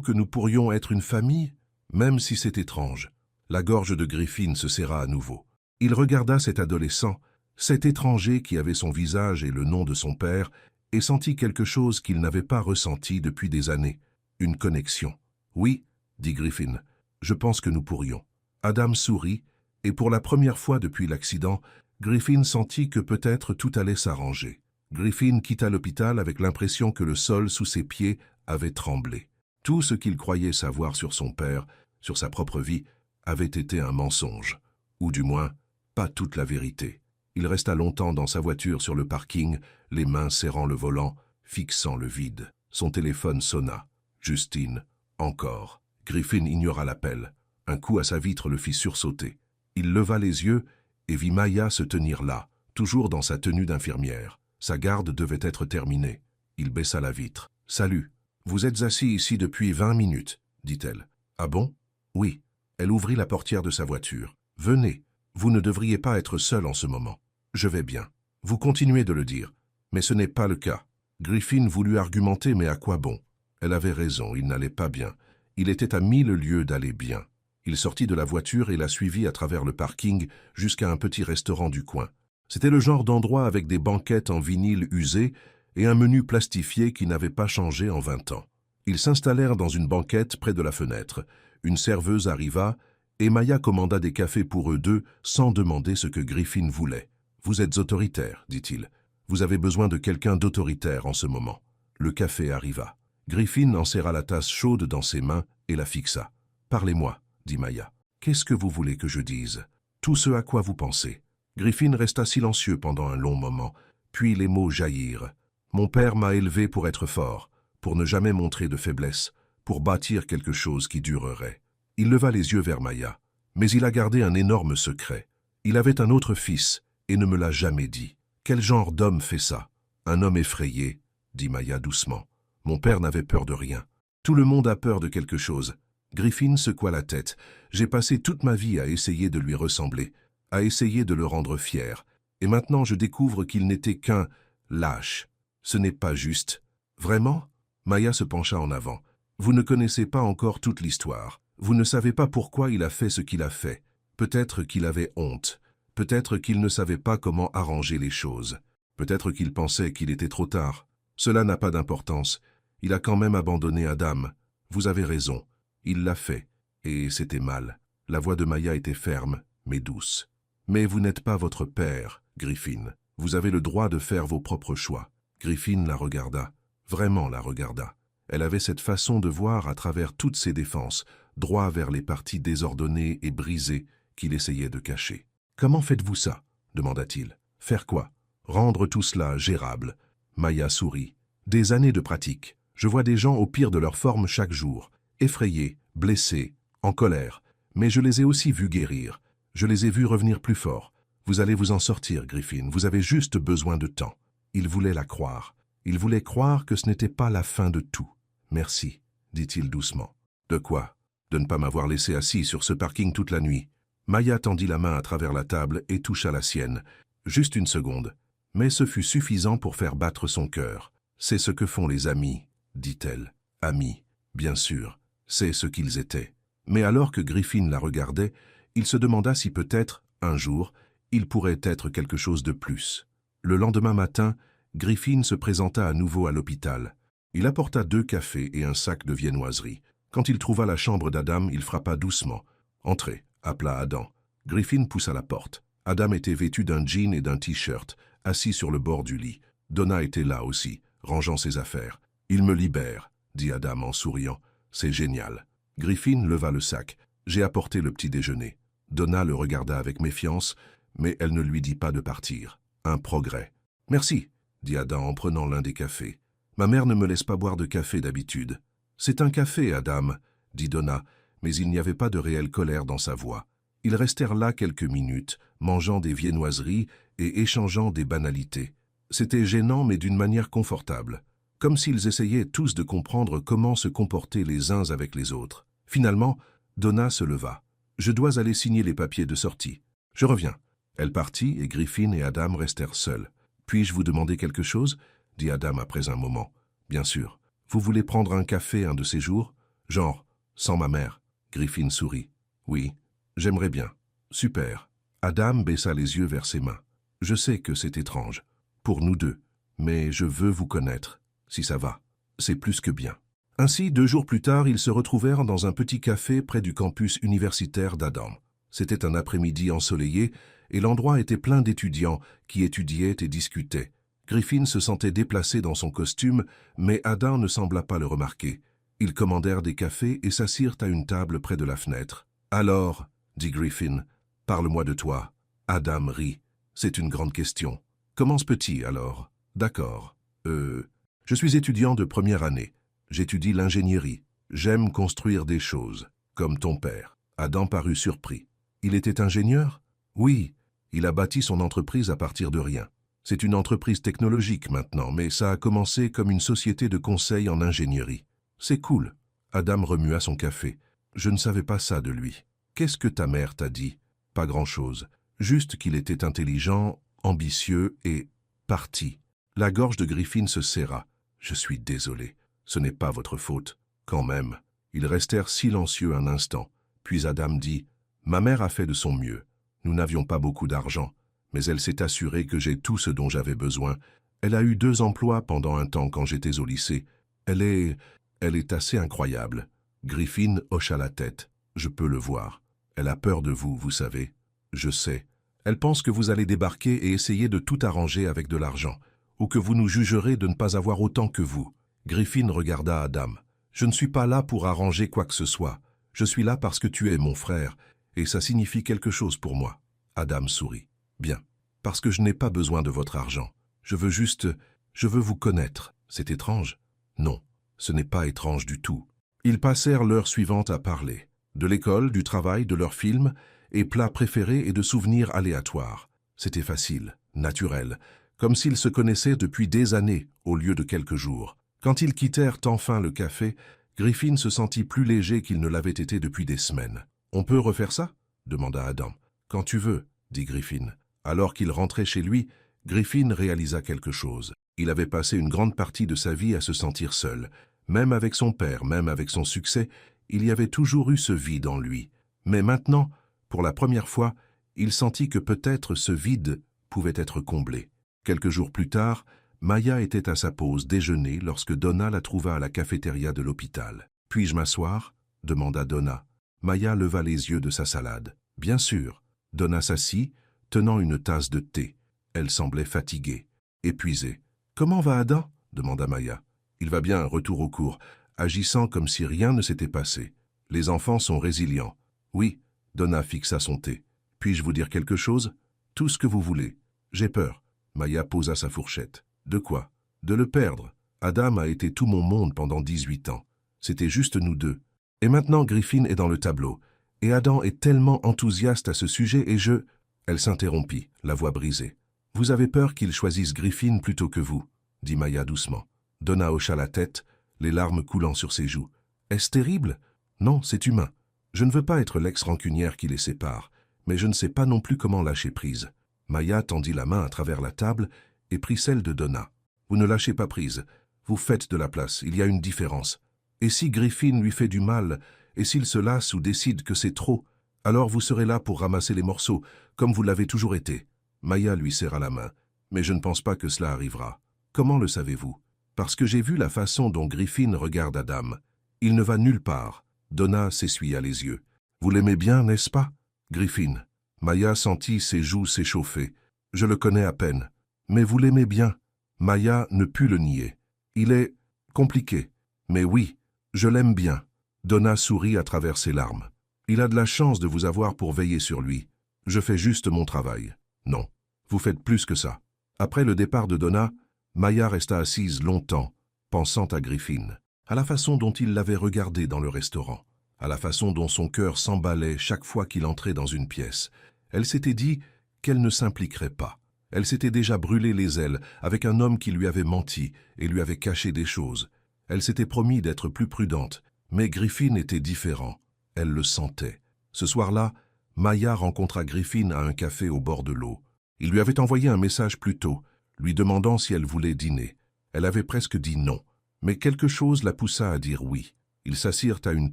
que nous pourrions être une famille? Même si c'est étrange. La gorge de Griffin se serra à nouveau. Il regarda cet adolescent, cet étranger qui avait son visage et le nom de son père, et sentit quelque chose qu'il n'avait pas ressenti depuis des années. Une connexion. Oui, dit Griffin, je pense que nous pourrions. Adam sourit, et pour la première fois depuis l'accident, Griffin sentit que peut-être tout allait s'arranger. Griffin quitta l'hôpital avec l'impression que le sol sous ses pieds avait tremblé. Tout ce qu'il croyait savoir sur son père, sur sa propre vie, avait été un mensonge. Ou du moins, pas toute la vérité. Il resta longtemps dans sa voiture sur le parking, les mains serrant le volant, fixant le vide. Son téléphone sonna. Justine, encore. Griffin ignora l'appel. Un coup à sa vitre le fit sursauter. Il leva les yeux et vit Maya se tenir là, toujours dans sa tenue d'infirmière. Sa garde devait être terminée. Il baissa la vitre. « Salut. Vous êtes assis ici depuis 20 minutes, dit-elle. « Ah bon? » « Oui. » Elle ouvrit la portière de sa voiture. « Venez. Vous ne devriez pas être seul en ce moment. Je vais bien. Vous continuez de le dire. Mais ce n'est pas le cas. » Griffin voulut argumenter, mais à quoi bon? Elle avait raison, il n'allait pas bien. Il était à 1000 lieues d'aller bien. Il sortit de la voiture et la suivit à travers le parking jusqu'à un petit restaurant du coin. C'était le genre d'endroit avec des banquettes en vinyle usé et un menu plastifié qui n'avait pas changé en 20 ans. Ils s'installèrent dans une banquette près de la fenêtre. Une serveuse arriva et Maya commanda des cafés pour eux deux sans demander ce que Griffin voulait. « Vous êtes autoritaire, dit-il. Vous avez besoin de quelqu'un d'autoritaire en ce moment. » Le café arriva. Griffin en serra la tasse chaude dans ses mains et la fixa. « Parlez-moi, » dit Maya. « Qu'est-ce que vous voulez que je dise? Tout ce à quoi vous pensez. » Griffin resta silencieux pendant un long moment, puis les mots jaillirent. « Mon père m'a élevé pour être fort, pour ne jamais montrer de faiblesse, pour bâtir quelque chose qui durerait. » Il leva les yeux vers Maya, mais il a gardé un énorme secret. Il avait un autre fils et ne me l'a jamais dit. Quel genre d'homme fait ça? Un homme effrayé, dit Maya doucement. Mon père n'avait peur de rien. Tout le monde a peur de quelque chose. Griffin secoua la tête. J'ai passé toute ma vie à essayer de lui ressembler, à essayer de le rendre fier. Et maintenant je découvre qu'il n'était qu'un lâche. Ce n'est pas juste. Vraiment? Maya se pencha en avant. Vous ne connaissez pas encore toute l'histoire. Vous ne savez pas pourquoi il a fait ce qu'il a fait. Peut-être qu'il avait honte. Peut-être qu'il ne savait pas comment arranger les choses. Peut-être qu'il pensait qu'il était trop tard. Cela n'a pas d'importance. Il a quand même abandonné Adam. Vous avez raison. Il l'a fait. Et c'était mal. La voix de Maya était ferme, mais douce. Mais vous n'êtes pas votre père, Griffin. Vous avez le droit de faire vos propres choix. Griffin la regarda. Vraiment la regarda. Elle avait cette façon de voir à travers toutes ses défenses, droit vers les parties désordonnées et brisées qu'il essayait de cacher. « Comment faites-vous ça » demanda-t-il. « Faire quoi? Rendre tout cela gérable. » Maya sourit. « Des années de pratique. Je vois des gens au pire de leur forme chaque jour, effrayés, blessés, en colère. Mais je les ai aussi vus guérir. Je les ai vus revenir plus forts. Vous allez vous en sortir, Griffin. Vous avez juste besoin de temps. » Il voulait la croire. Il voulait croire que ce n'était pas la fin de tout. « Merci, » dit-il doucement. « De quoi? De ne pas m'avoir laissé assis sur ce parking toute la nuit. » Maya tendit la main à travers la table et toucha la sienne. Juste une seconde. Mais ce fut suffisant pour faire battre son cœur. « C'est ce que font les amis, » dit-elle. « Amis, bien sûr, c'est ce qu'ils étaient. » Mais alors que Griffin la regardait, il se demanda si peut-être, un jour, il pourrait être quelque chose de plus. Le lendemain matin, Griffin se présenta à nouveau à l'hôpital. Il apporta 2 cafés et un sac de viennoiserie. Quand il trouva la chambre d'Adam, il frappa doucement. « Entrez », appela Adam. Griffin poussa la porte. Adam était vêtu d'un jean et d'un t-shirt, assis sur le bord du lit. Donna était là aussi, rangeant ses affaires. « Il me libère », dit Adam en souriant. « C'est génial. » Griffin leva le sac. « J'ai apporté le petit déjeuner. » Donna le regarda avec méfiance, mais elle ne lui dit pas de partir. Un progrès. « Merci, dit Adam en prenant l'un des cafés. « Ma mère ne me laisse pas boire de café d'habitude. »« C'est un café, Adam, dit Donna, mais il n'y avait pas de réelle colère dans sa voix. Ils restèrent là quelques minutes, mangeant des viennoiseries et échangeant des banalités. C'était gênant, mais d'une manière confortable, comme s'ils essayaient tous de comprendre comment se comporter les uns avec les autres. Finalement, Donna se leva. « Je dois aller signer les papiers de sortie. Je reviens. » Elle partit et Griffin et Adam restèrent seuls. « Puis-je vous demander quelque chose ?» dit Adam après un moment. « Bien sûr. Vous voulez prendre un café un de ces jours? Genre, sans ma mère ?» Griffin sourit. « Oui, j'aimerais bien. »« Super. » Adam baissa les yeux vers ses mains. « Je sais que c'est étrange, pour nous deux, mais je veux vous connaître, si ça va. C'est plus que bien. » Ainsi, 2 jours plus tard, ils se retrouvèrent dans un petit café près du campus universitaire d'Adam. C'était un après-midi ensoleillé et l'endroit était plein d'étudiants qui étudiaient et discutaient. Griffin se sentait déplacé dans son costume, mais Adam ne sembla pas le remarquer. Ils commandèrent des cafés et s'assirent à une table près de la fenêtre. « Alors, dit Griffin, parle-moi de toi. » Adam rit. « C'est une grande question. Commence petit, alors. »« D'accord. Je suis étudiant de première année. J'étudie l'ingénierie. J'aime construire des choses, comme ton père. » Adam parut surpris. « Il était ingénieur? » ?»« Oui, il a bâti son entreprise à partir de rien. C'est une entreprise technologique maintenant, mais ça a commencé comme une société de conseil en ingénierie. C'est cool. » Adam remua son café. « Je ne savais pas ça de lui. Qu'est-ce que ta mère t'a dit? » ?»« Pas grand-chose. Juste qu'il était intelligent, ambitieux et parti. » La gorge de Griffin se serra. « Je suis désolé. Ce n'est pas votre faute. Quand même. » Ils restèrent silencieux un instant. Puis Adam dit « Ma mère a fait de son mieux. Nous n'avions pas beaucoup d'argent, mais elle s'est assurée que j'ai tout ce dont j'avais besoin. Elle a eu 2 emplois pendant un temps quand j'étais au lycée. Elle est assez incroyable. » Griffin hocha la tête. « Je peux le voir. Elle a peur de vous, vous savez. Je sais. Elle pense que vous allez débarquer et essayer de tout arranger avec de l'argent, ou que vous nous jugerez de ne pas avoir autant que vous. » Griffin regarda Adam. « Je ne suis pas là pour arranger quoi que ce soit. Je suis là parce que tu es mon frère, et ça signifie quelque chose pour moi. » Adam sourit. « Bien. Parce que je n'ai pas besoin de votre argent. Je veux vous connaître. C'est étrange? » « Non, ce n'est pas étrange du tout. » Ils passèrent l'heure suivante à parler. De l'école, du travail, de leurs films, et plats préférés et de souvenirs aléatoires. C'était facile, naturel, comme s'ils se connaissaient depuis des années au lieu de quelques jours. Quand ils quittèrent enfin le café, Griffin se sentit plus léger qu'il ne l'avait été depuis des semaines. « On peut refaire ça ?» demanda Adam. « Quand tu veux, » dit Griffin. Alors qu'il rentrait chez lui, Griffin réalisa quelque chose. Il avait passé une grande partie de sa vie à se sentir seul. Même avec son père, même avec son succès, il y avait toujours eu ce vide en lui. Mais maintenant, pour la première fois, il sentit que peut-être ce vide pouvait être comblé. Quelques jours plus tard, Maya était à sa pause déjeuner lorsque Donna la trouva à la cafétéria de l'hôpital. « Puis-je m'asseoir » demanda Donna. Maya leva les yeux de sa salade. « Bien sûr. » Donna s'assit, tenant une tasse de thé. Elle semblait fatiguée, épuisée. « Comment va Adam » demanda Maya. « Il va bien, retour au cours, agissant comme si rien ne s'était passé. Les enfants sont résilients. »« Oui. » Donna fixa son thé. « Puis-je vous dire quelque chose ?»« Tout ce que vous voulez. »« J'ai peur. » Maya posa sa fourchette. « De quoi ?»« De le perdre. Adam a été tout mon monde pendant 18 ans. C'était juste nous deux. Et maintenant Griffin est dans le tableau. Et Adam est tellement enthousiaste à ce sujet et je... » Elle s'interrompit, la voix brisée. « Vous avez peur qu'il choisisse Griffin plutôt que vous ?» dit Maya doucement. Donna hocha la tête, les larmes coulant sur ses joues. « Est-ce terrible ? Non, c'est humain. Je ne veux pas être l'ex-rancunière qui les sépare, mais je ne sais pas non plus comment lâcher prise. » Maya tendit la main à travers la table et prit celle de Donna. « Vous ne lâchez pas prise. Vous faites de la place. Il y a une différence. Et si Griffin lui fait du mal, et s'il se lasse ou décide que c'est trop, alors vous serez là pour ramasser les morceaux, comme vous l'avez toujours été. » Maya lui serra la main. « Mais je ne pense pas que cela arrivera. Comment le savez-vous ? » « Parce que j'ai vu la façon dont Griffin regarde Adam. Il ne va nulle part. » Donna s'essuya les yeux. « Vous l'aimez bien, n'est-ce pas ?» Griffin. Maya sentit ses joues s'échauffer. « Je le connais à peine. Mais vous l'aimez bien. » Maya ne put le nier. « Il est compliqué. Mais oui, je l'aime bien. » Donna sourit à travers ses larmes. Il a de la chance de vous avoir pour veiller sur lui. Je fais juste mon travail. Non, vous faites plus que ça. Après le départ de Donna, Maya resta assise longtemps, pensant à Griffin, à la façon dont il l'avait regardé dans le restaurant, à la façon dont son cœur s'emballait chaque fois qu'il entrait dans une pièce. Elle s'était dit qu'elle ne s'impliquerait pas. Elle s'était déjà brûlé les ailes avec un homme qui lui avait menti et lui avait caché des choses. Elle s'était promis d'être plus prudente, mais Griffin était différent. Elle le sentait. Ce soir-là, Maya rencontra Griffin à un café au bord de l'eau. Il lui avait envoyé un message plus tôt, lui demandant si elle voulait dîner. Elle avait presque dit non, mais quelque chose la poussa à dire oui. Ils s'assirent à une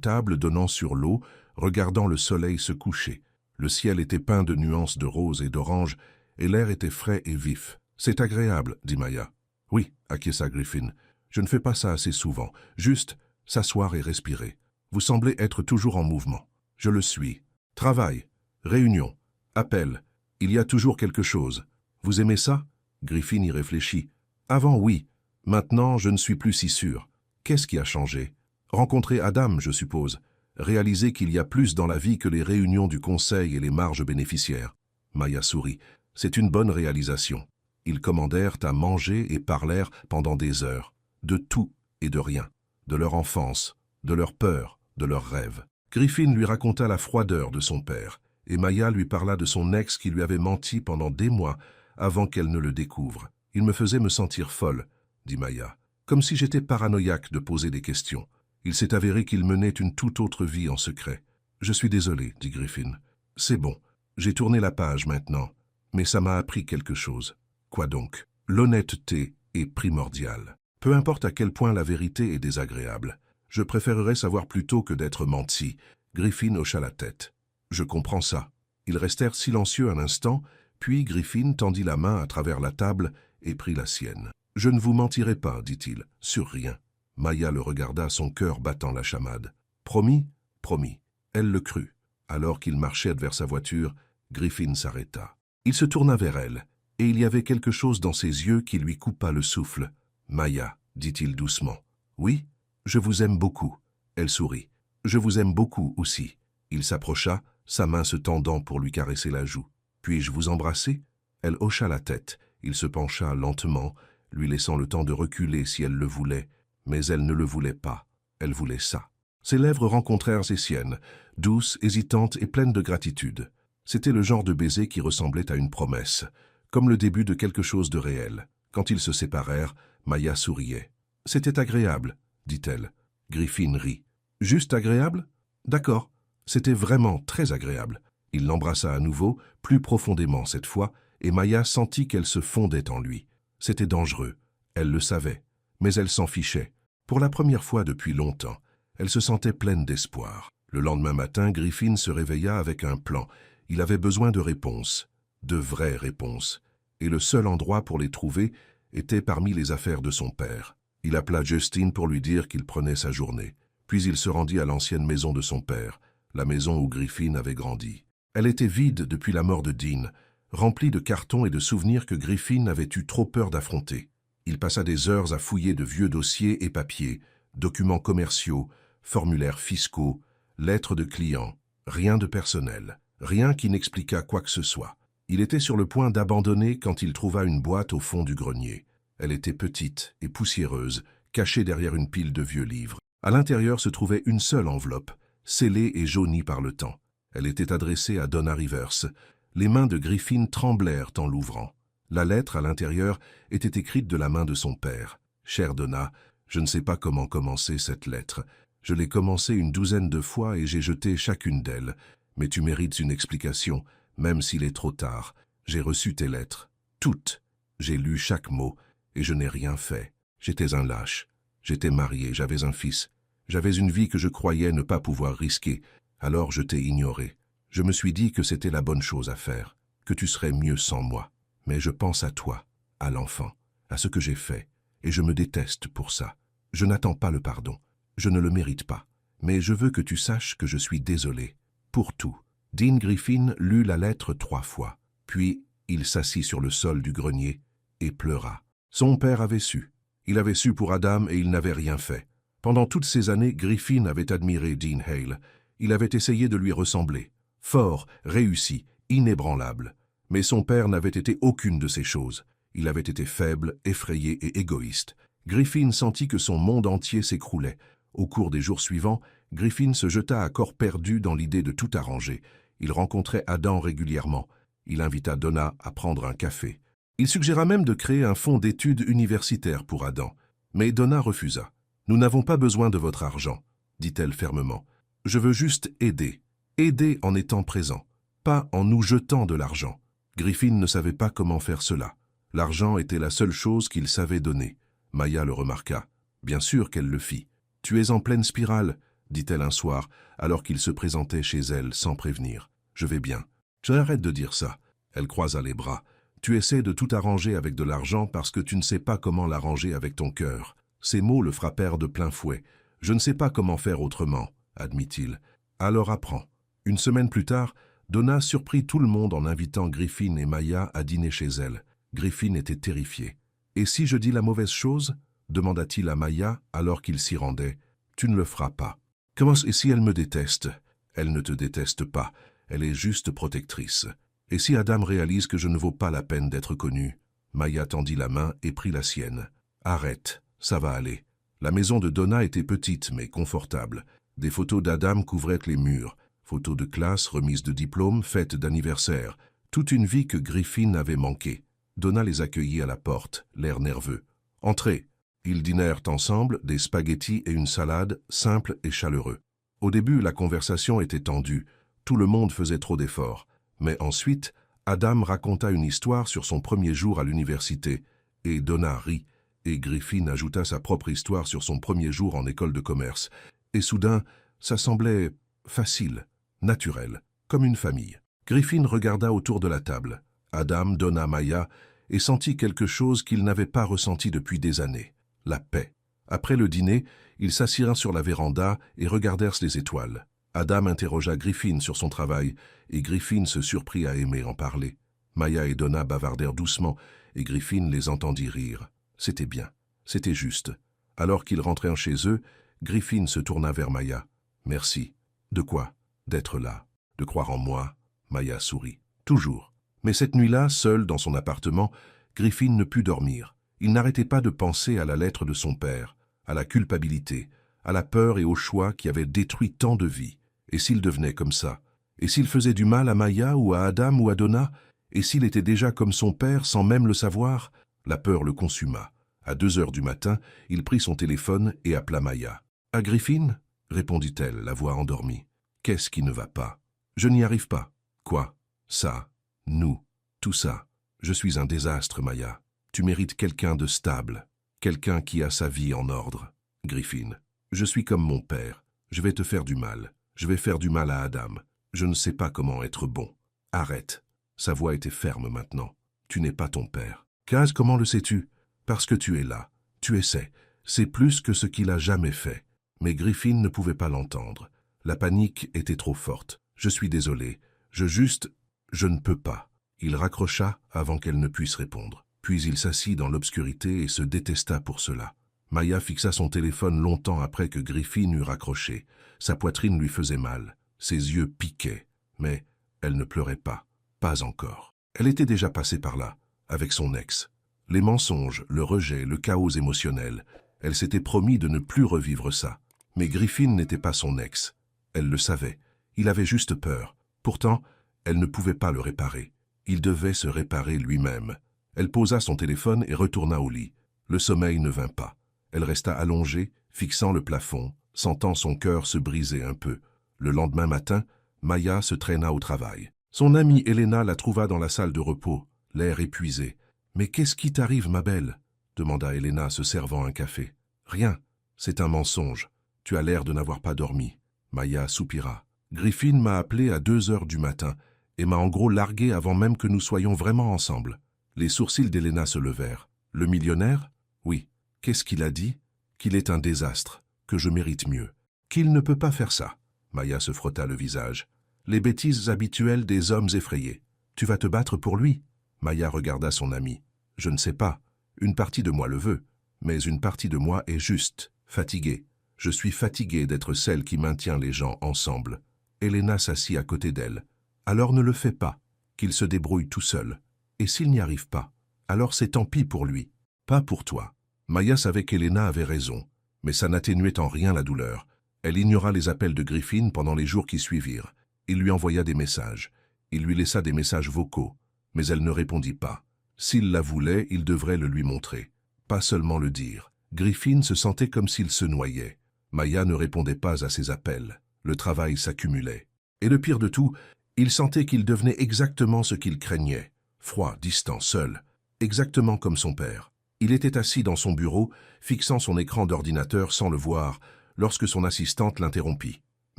table donnant sur l'eau, regardant le soleil se coucher. Le ciel était peint de nuances de rose et d'orange, et l'air était frais et vif. « C'est agréable, » dit Maya. « Oui, » acquiesça Griffin. « Je ne fais pas ça assez souvent. Juste s'asseoir et respirer. Vous semblez être toujours en mouvement. Je le suis. Travail, réunion, appel. Il y a toujours quelque chose. Vous aimez ça ?» Griffin y réfléchit. « Avant, oui. Maintenant, je ne suis plus si sûr. Qu'est-ce qui a changé? Rencontrer Adam, je suppose. Réaliser qu'il y a plus dans la vie que les réunions du conseil et les marges bénéficiaires. » Maya sourit. « C'est une bonne réalisation. » Ils commandèrent à manger et parlèrent pendant des heures. De tout et de rien. De leur enfance, de leurs peurs, de leurs rêves. Griffin lui raconta la froideur de son père, et Maya lui parla de son ex qui lui avait menti pendant des mois avant qu'elle ne le découvre. « Il me faisait me sentir folle, » dit Maya, comme si j'étais paranoïaque de poser des questions. Il s'est avéré qu'il menait une toute autre vie en secret. « Je suis désolé, » dit Griffin. « C'est bon, j'ai tourné la page maintenant, mais ça m'a appris quelque chose. » « Quoi donc ? » « L'honnêteté est primordiale. Peu importe à quel point la vérité est désagréable. Je préférerais savoir plutôt que d'être menti. » Griffin hocha la tête. « Je comprends ça. » Ils restèrent silencieux un instant, puis Griffin tendit la main à travers la table et prit la sienne. « Je ne vous mentirai pas, dit-il, sur rien. » Maya le regarda, son cœur battant la chamade. « Promis ? » « Promis. » Elle le crut. Alors qu'il marchait vers sa voiture, Griffin s'arrêta. Il se tourna vers elle, et il y avait quelque chose dans ses yeux qui lui coupa le souffle. « Maya, » dit-il doucement. « Oui, je vous aime beaucoup. » Elle sourit. « Je vous aime beaucoup aussi. » Il s'approcha, sa main se tendant pour lui caresser la joue. « Puis-je vous embrasser ?» Elle hocha la tête. Il se pencha lentement, lui laissant le temps de reculer si elle le voulait, mais elle ne le voulait pas. Elle voulait ça. Ses lèvres rencontrèrent ses siennes, douces, hésitantes et pleines de gratitude. C'était le genre de baiser qui ressemblait à une promesse, comme le début de quelque chose de réel. Quand ils se séparèrent, Maya souriait. « C'était agréable, » dit-elle. Griffin rit. « Juste agréable ? D'accord. C'était vraiment très agréable. » Il l'embrassa à nouveau, plus profondément cette fois, et Maya sentit qu'elle se fondait en lui. C'était dangereux. Elle le savait, mais elle s'en fichait. Pour la première fois depuis longtemps, elle se sentait pleine d'espoir. Le lendemain matin, Griffin se réveilla avec un plan. Il avait besoin de réponses, de vraies réponses. Et le seul endroit pour les trouver était parmi les affaires de son père. Il appela Justine pour lui dire qu'il prenait sa journée. Puis il se rendit à l'ancienne maison de son père, la maison où Griffin avait grandi. Elle était vide depuis la mort de Dean, remplie de cartons et de souvenirs que Griffin avait eu trop peur d'affronter. Il passa des heures à fouiller de vieux dossiers et papiers, documents commerciaux, formulaires fiscaux, lettres de clients, rien de personnel, rien qui n'expliquât quoi que ce soit. Il était sur le point d'abandonner quand il trouva une boîte au fond du grenier. Elle était petite et poussiéreuse, cachée derrière une pile de vieux livres. À l'intérieur se trouvait une seule enveloppe, scellée et jaunie par le temps. Elle était adressée à Donna Rivers. Les mains de Griffin tremblèrent en l'ouvrant. La lettre, à l'intérieur, était écrite de la main de son père. « Chère Donna, je ne sais pas comment commencer cette lettre. Je l'ai commencée une douzaine de fois et j'ai jeté chacune d'elles. Mais tu mérites une explication, même s'il est trop tard. J'ai reçu tes lettres. Toutes. J'ai lu chaque mot, et je n'ai rien fait. J'étais un lâche. J'étais marié, j'avais un fils. J'avais une vie que je croyais ne pas pouvoir risquer. Alors je t'ai ignoré. Je me suis dit que c'était la bonne chose à faire, que tu serais mieux sans moi. Mais je pense à toi, à l'enfant, à ce que j'ai fait, et je me déteste pour ça. Je n'attends pas le pardon. Je ne le mérite pas. Mais je veux que tu saches que je suis désolé. Pour tout. » Dean Griffin lut la lettre 3 fois. Puis, il s'assit sur le sol du grenier et pleura. Son père avait su. Il avait su pour Adam et il n'avait rien fait. Pendant toutes ces années, Griffin avait admiré Dean Hale. Il avait essayé de lui ressembler. Fort, réussi, inébranlable. Mais son père n'avait été aucune de ces choses. Il avait été faible, effrayé et égoïste. Griffin sentit que son monde entier s'écroulait. Au cours des jours suivants, Griffin se jeta à corps perdu dans l'idée de tout arranger. Il rencontrait Adam régulièrement. Il invita Donna à prendre un café. Il suggéra même de créer un fonds d'études universitaires pour Adam. Mais Donna refusa. « Nous n'avons pas besoin de votre argent, » dit-elle fermement. « Je veux juste aider. Aider en étant présent, pas en nous jetant de l'argent. » Griffin ne savait pas comment faire cela. L'argent était la seule chose qu'il savait donner. Maya le remarqua. Bien sûr qu'elle le fit. « Tu es en pleine spirale, » dit-elle un soir, alors qu'il se présentait chez elle sans prévenir. « Je vais bien. »« J'arrête de dire ça. » Elle croisa les bras. « Tu essaies de tout arranger avec de l'argent parce que tu ne sais pas comment l'arranger avec ton cœur. » Ces mots le frappèrent de plein fouet. « Je ne sais pas comment faire autrement, » admit-il. « Alors apprends. » Une semaine plus tard, Donna surprit tout le monde en invitant Griffin et Maya à dîner chez elle. Griffin était terrifié. « Et si je dis la mauvaise chose ?» demanda-t-il à Maya alors qu'il s'y rendait. « Tu ne le feras pas. »« Comment et si elle me déteste ?»« Elle ne te déteste pas. Elle est juste protectrice. »« Et si Adam réalise que je ne vaux pas la peine d'être connu ?» Maya tendit la main et prit la sienne. « Arrête, ça va aller. » La maison de Donna était petite mais confortable. Des photos d'Adam couvraient les murs. Photos de classe, remises de diplômes, fêtes d'anniversaire. Toute une vie que Griffin avait manquée. Donna les accueillit à la porte, l'air nerveux. « Entrez !» Ils dînèrent ensemble, des spaghettis et une salade, simple et chaleureux. Au début, la conversation était tendue. Tout le monde faisait trop d'efforts. Mais ensuite, Adam raconta une histoire sur son premier jour à l'université. Et Donna rit. Et Griffin ajouta sa propre histoire sur son premier jour en école de commerce. Et soudain, ça semblait facile, naturel, comme une famille. Griffin regarda autour de la table. Adam, Donna, Maya, et sentit quelque chose qu'il n'avait pas ressenti depuis des années. La paix. Après le dîner, ils s'assirent sur la véranda et regardèrent les étoiles. Adam interrogea Griffin sur son travail, et Griffin se surprit à aimer en parler. Maya et Donna bavardèrent doucement, et Griffin les entendit rire. C'était bien, c'était juste. Alors qu'ils rentrèrent chez eux, Griffin se tourna vers Maya. « Merci. »« De quoi ?»« D'être là. De croire en moi. » Maya sourit. « Toujours. » Mais cette nuit-là, seul dans son appartement, Griffin ne put dormir. Il n'arrêtait pas de penser à la lettre de son père, à la culpabilité, à la peur et au choix qui avaient détruit tant de vies. Et s'il devenait comme ça? Et s'il faisait du mal à Maya ou à Adam ou à Donna? Et s'il était déjà comme son père sans même le savoir? La peur le consuma. À 2 heures du matin, il prit son téléphone et appela Maya. « À Griffin ?» répondit-elle, la voix endormie. « Qu'est-ce qui ne va pas? Je n'y arrive pas. »« Quoi? Ça? Nous? Tout ça? Je suis un désastre, Maya. Tu mérites quelqu'un de stable, quelqu'un qui a sa vie en ordre. » Griffin. « Je suis comme mon père. Je vais te faire du mal. Je vais faire du mal à Adam. Je ne sais pas comment être bon. Arrête. » Sa voix était ferme maintenant. « Tu n'es pas ton père. »« Kaz, comment le sais-tu? » »« Parce que tu es là. Tu essaies. C'est plus que ce qu'il a jamais fait. » Mais Griffin ne pouvait pas l'entendre. La panique était trop forte. « Je suis désolé. Je ne peux pas. » Il raccrocha avant qu'elle ne puisse répondre. Puis il s'assit dans l'obscurité et se détesta pour cela. Maya fixa son téléphone longtemps après que Griffin eut raccroché. Sa poitrine lui faisait mal. Ses yeux piquaient. Mais elle ne pleurait pas. Pas encore. Elle était déjà passée par là, avec son ex. Les mensonges, le rejet, le chaos émotionnel. Elle s'était promis de ne plus revivre ça. Mais Griffin n'était pas son ex. Elle le savait. Il avait juste peur. Pourtant, elle ne pouvait pas le réparer. Il devait se réparer lui-même. Elle posa son téléphone et retourna au lit. Le sommeil ne vint pas. Elle resta allongée, fixant le plafond, sentant son cœur se briser un peu. Le lendemain matin, Maya se traîna au travail. Son amie Elena la trouva dans la salle de repos, l'air épuisé. « Mais qu'est-ce qui t'arrive, ma belle ?» demanda Elena, se servant un café. « Rien, c'est un mensonge. Tu as l'air de n'avoir pas dormi. » Maya soupira. « Griffin m'a appelé à 2 heures du matin et m'a en gros largué avant même que nous soyons vraiment ensemble. » Les sourcils d'Elena se levèrent. « Le millionnaire ? » ?»« Oui. »« Qu'est-ce qu'il a dit ? » ?»« Qu'il est un désastre, que je mérite mieux. »« Qu'il ne peut pas faire ça. » Maya se frotta le visage. « Les bêtises habituelles des hommes effrayés. Tu vas te battre pour lui ?» Maya regarda son ami. « Je ne sais pas. Une partie de moi le veut. Mais une partie de moi est juste, fatiguée. Je suis fatiguée d'être celle qui maintient les gens ensemble. Helena s'assit à côté d'elle. Alors ne le fais pas, qu'il se débrouille tout seul. Et s'il n'y arrive pas, alors c'est tant pis pour lui, pas pour toi. Maya savait qu'Helena avait raison, mais ça n'atténuait en rien la douleur. Elle ignora les appels de Griffin pendant les jours qui suivirent. Il lui envoya des messages. Il lui laissa des messages vocaux, mais elle ne répondit pas. S'il la voulait, il devrait le lui montrer, pas seulement le dire. Griffin se sentait comme s'il se noyait. Maya ne répondait pas à ses appels. Le travail s'accumulait. Et le pire de tout, il sentait qu'il devenait exactement ce qu'il craignait. Froid, distant, seul, exactement comme son père. Il était assis dans son bureau, fixant son écran d'ordinateur sans le voir, lorsque son assistante l'interrompit. «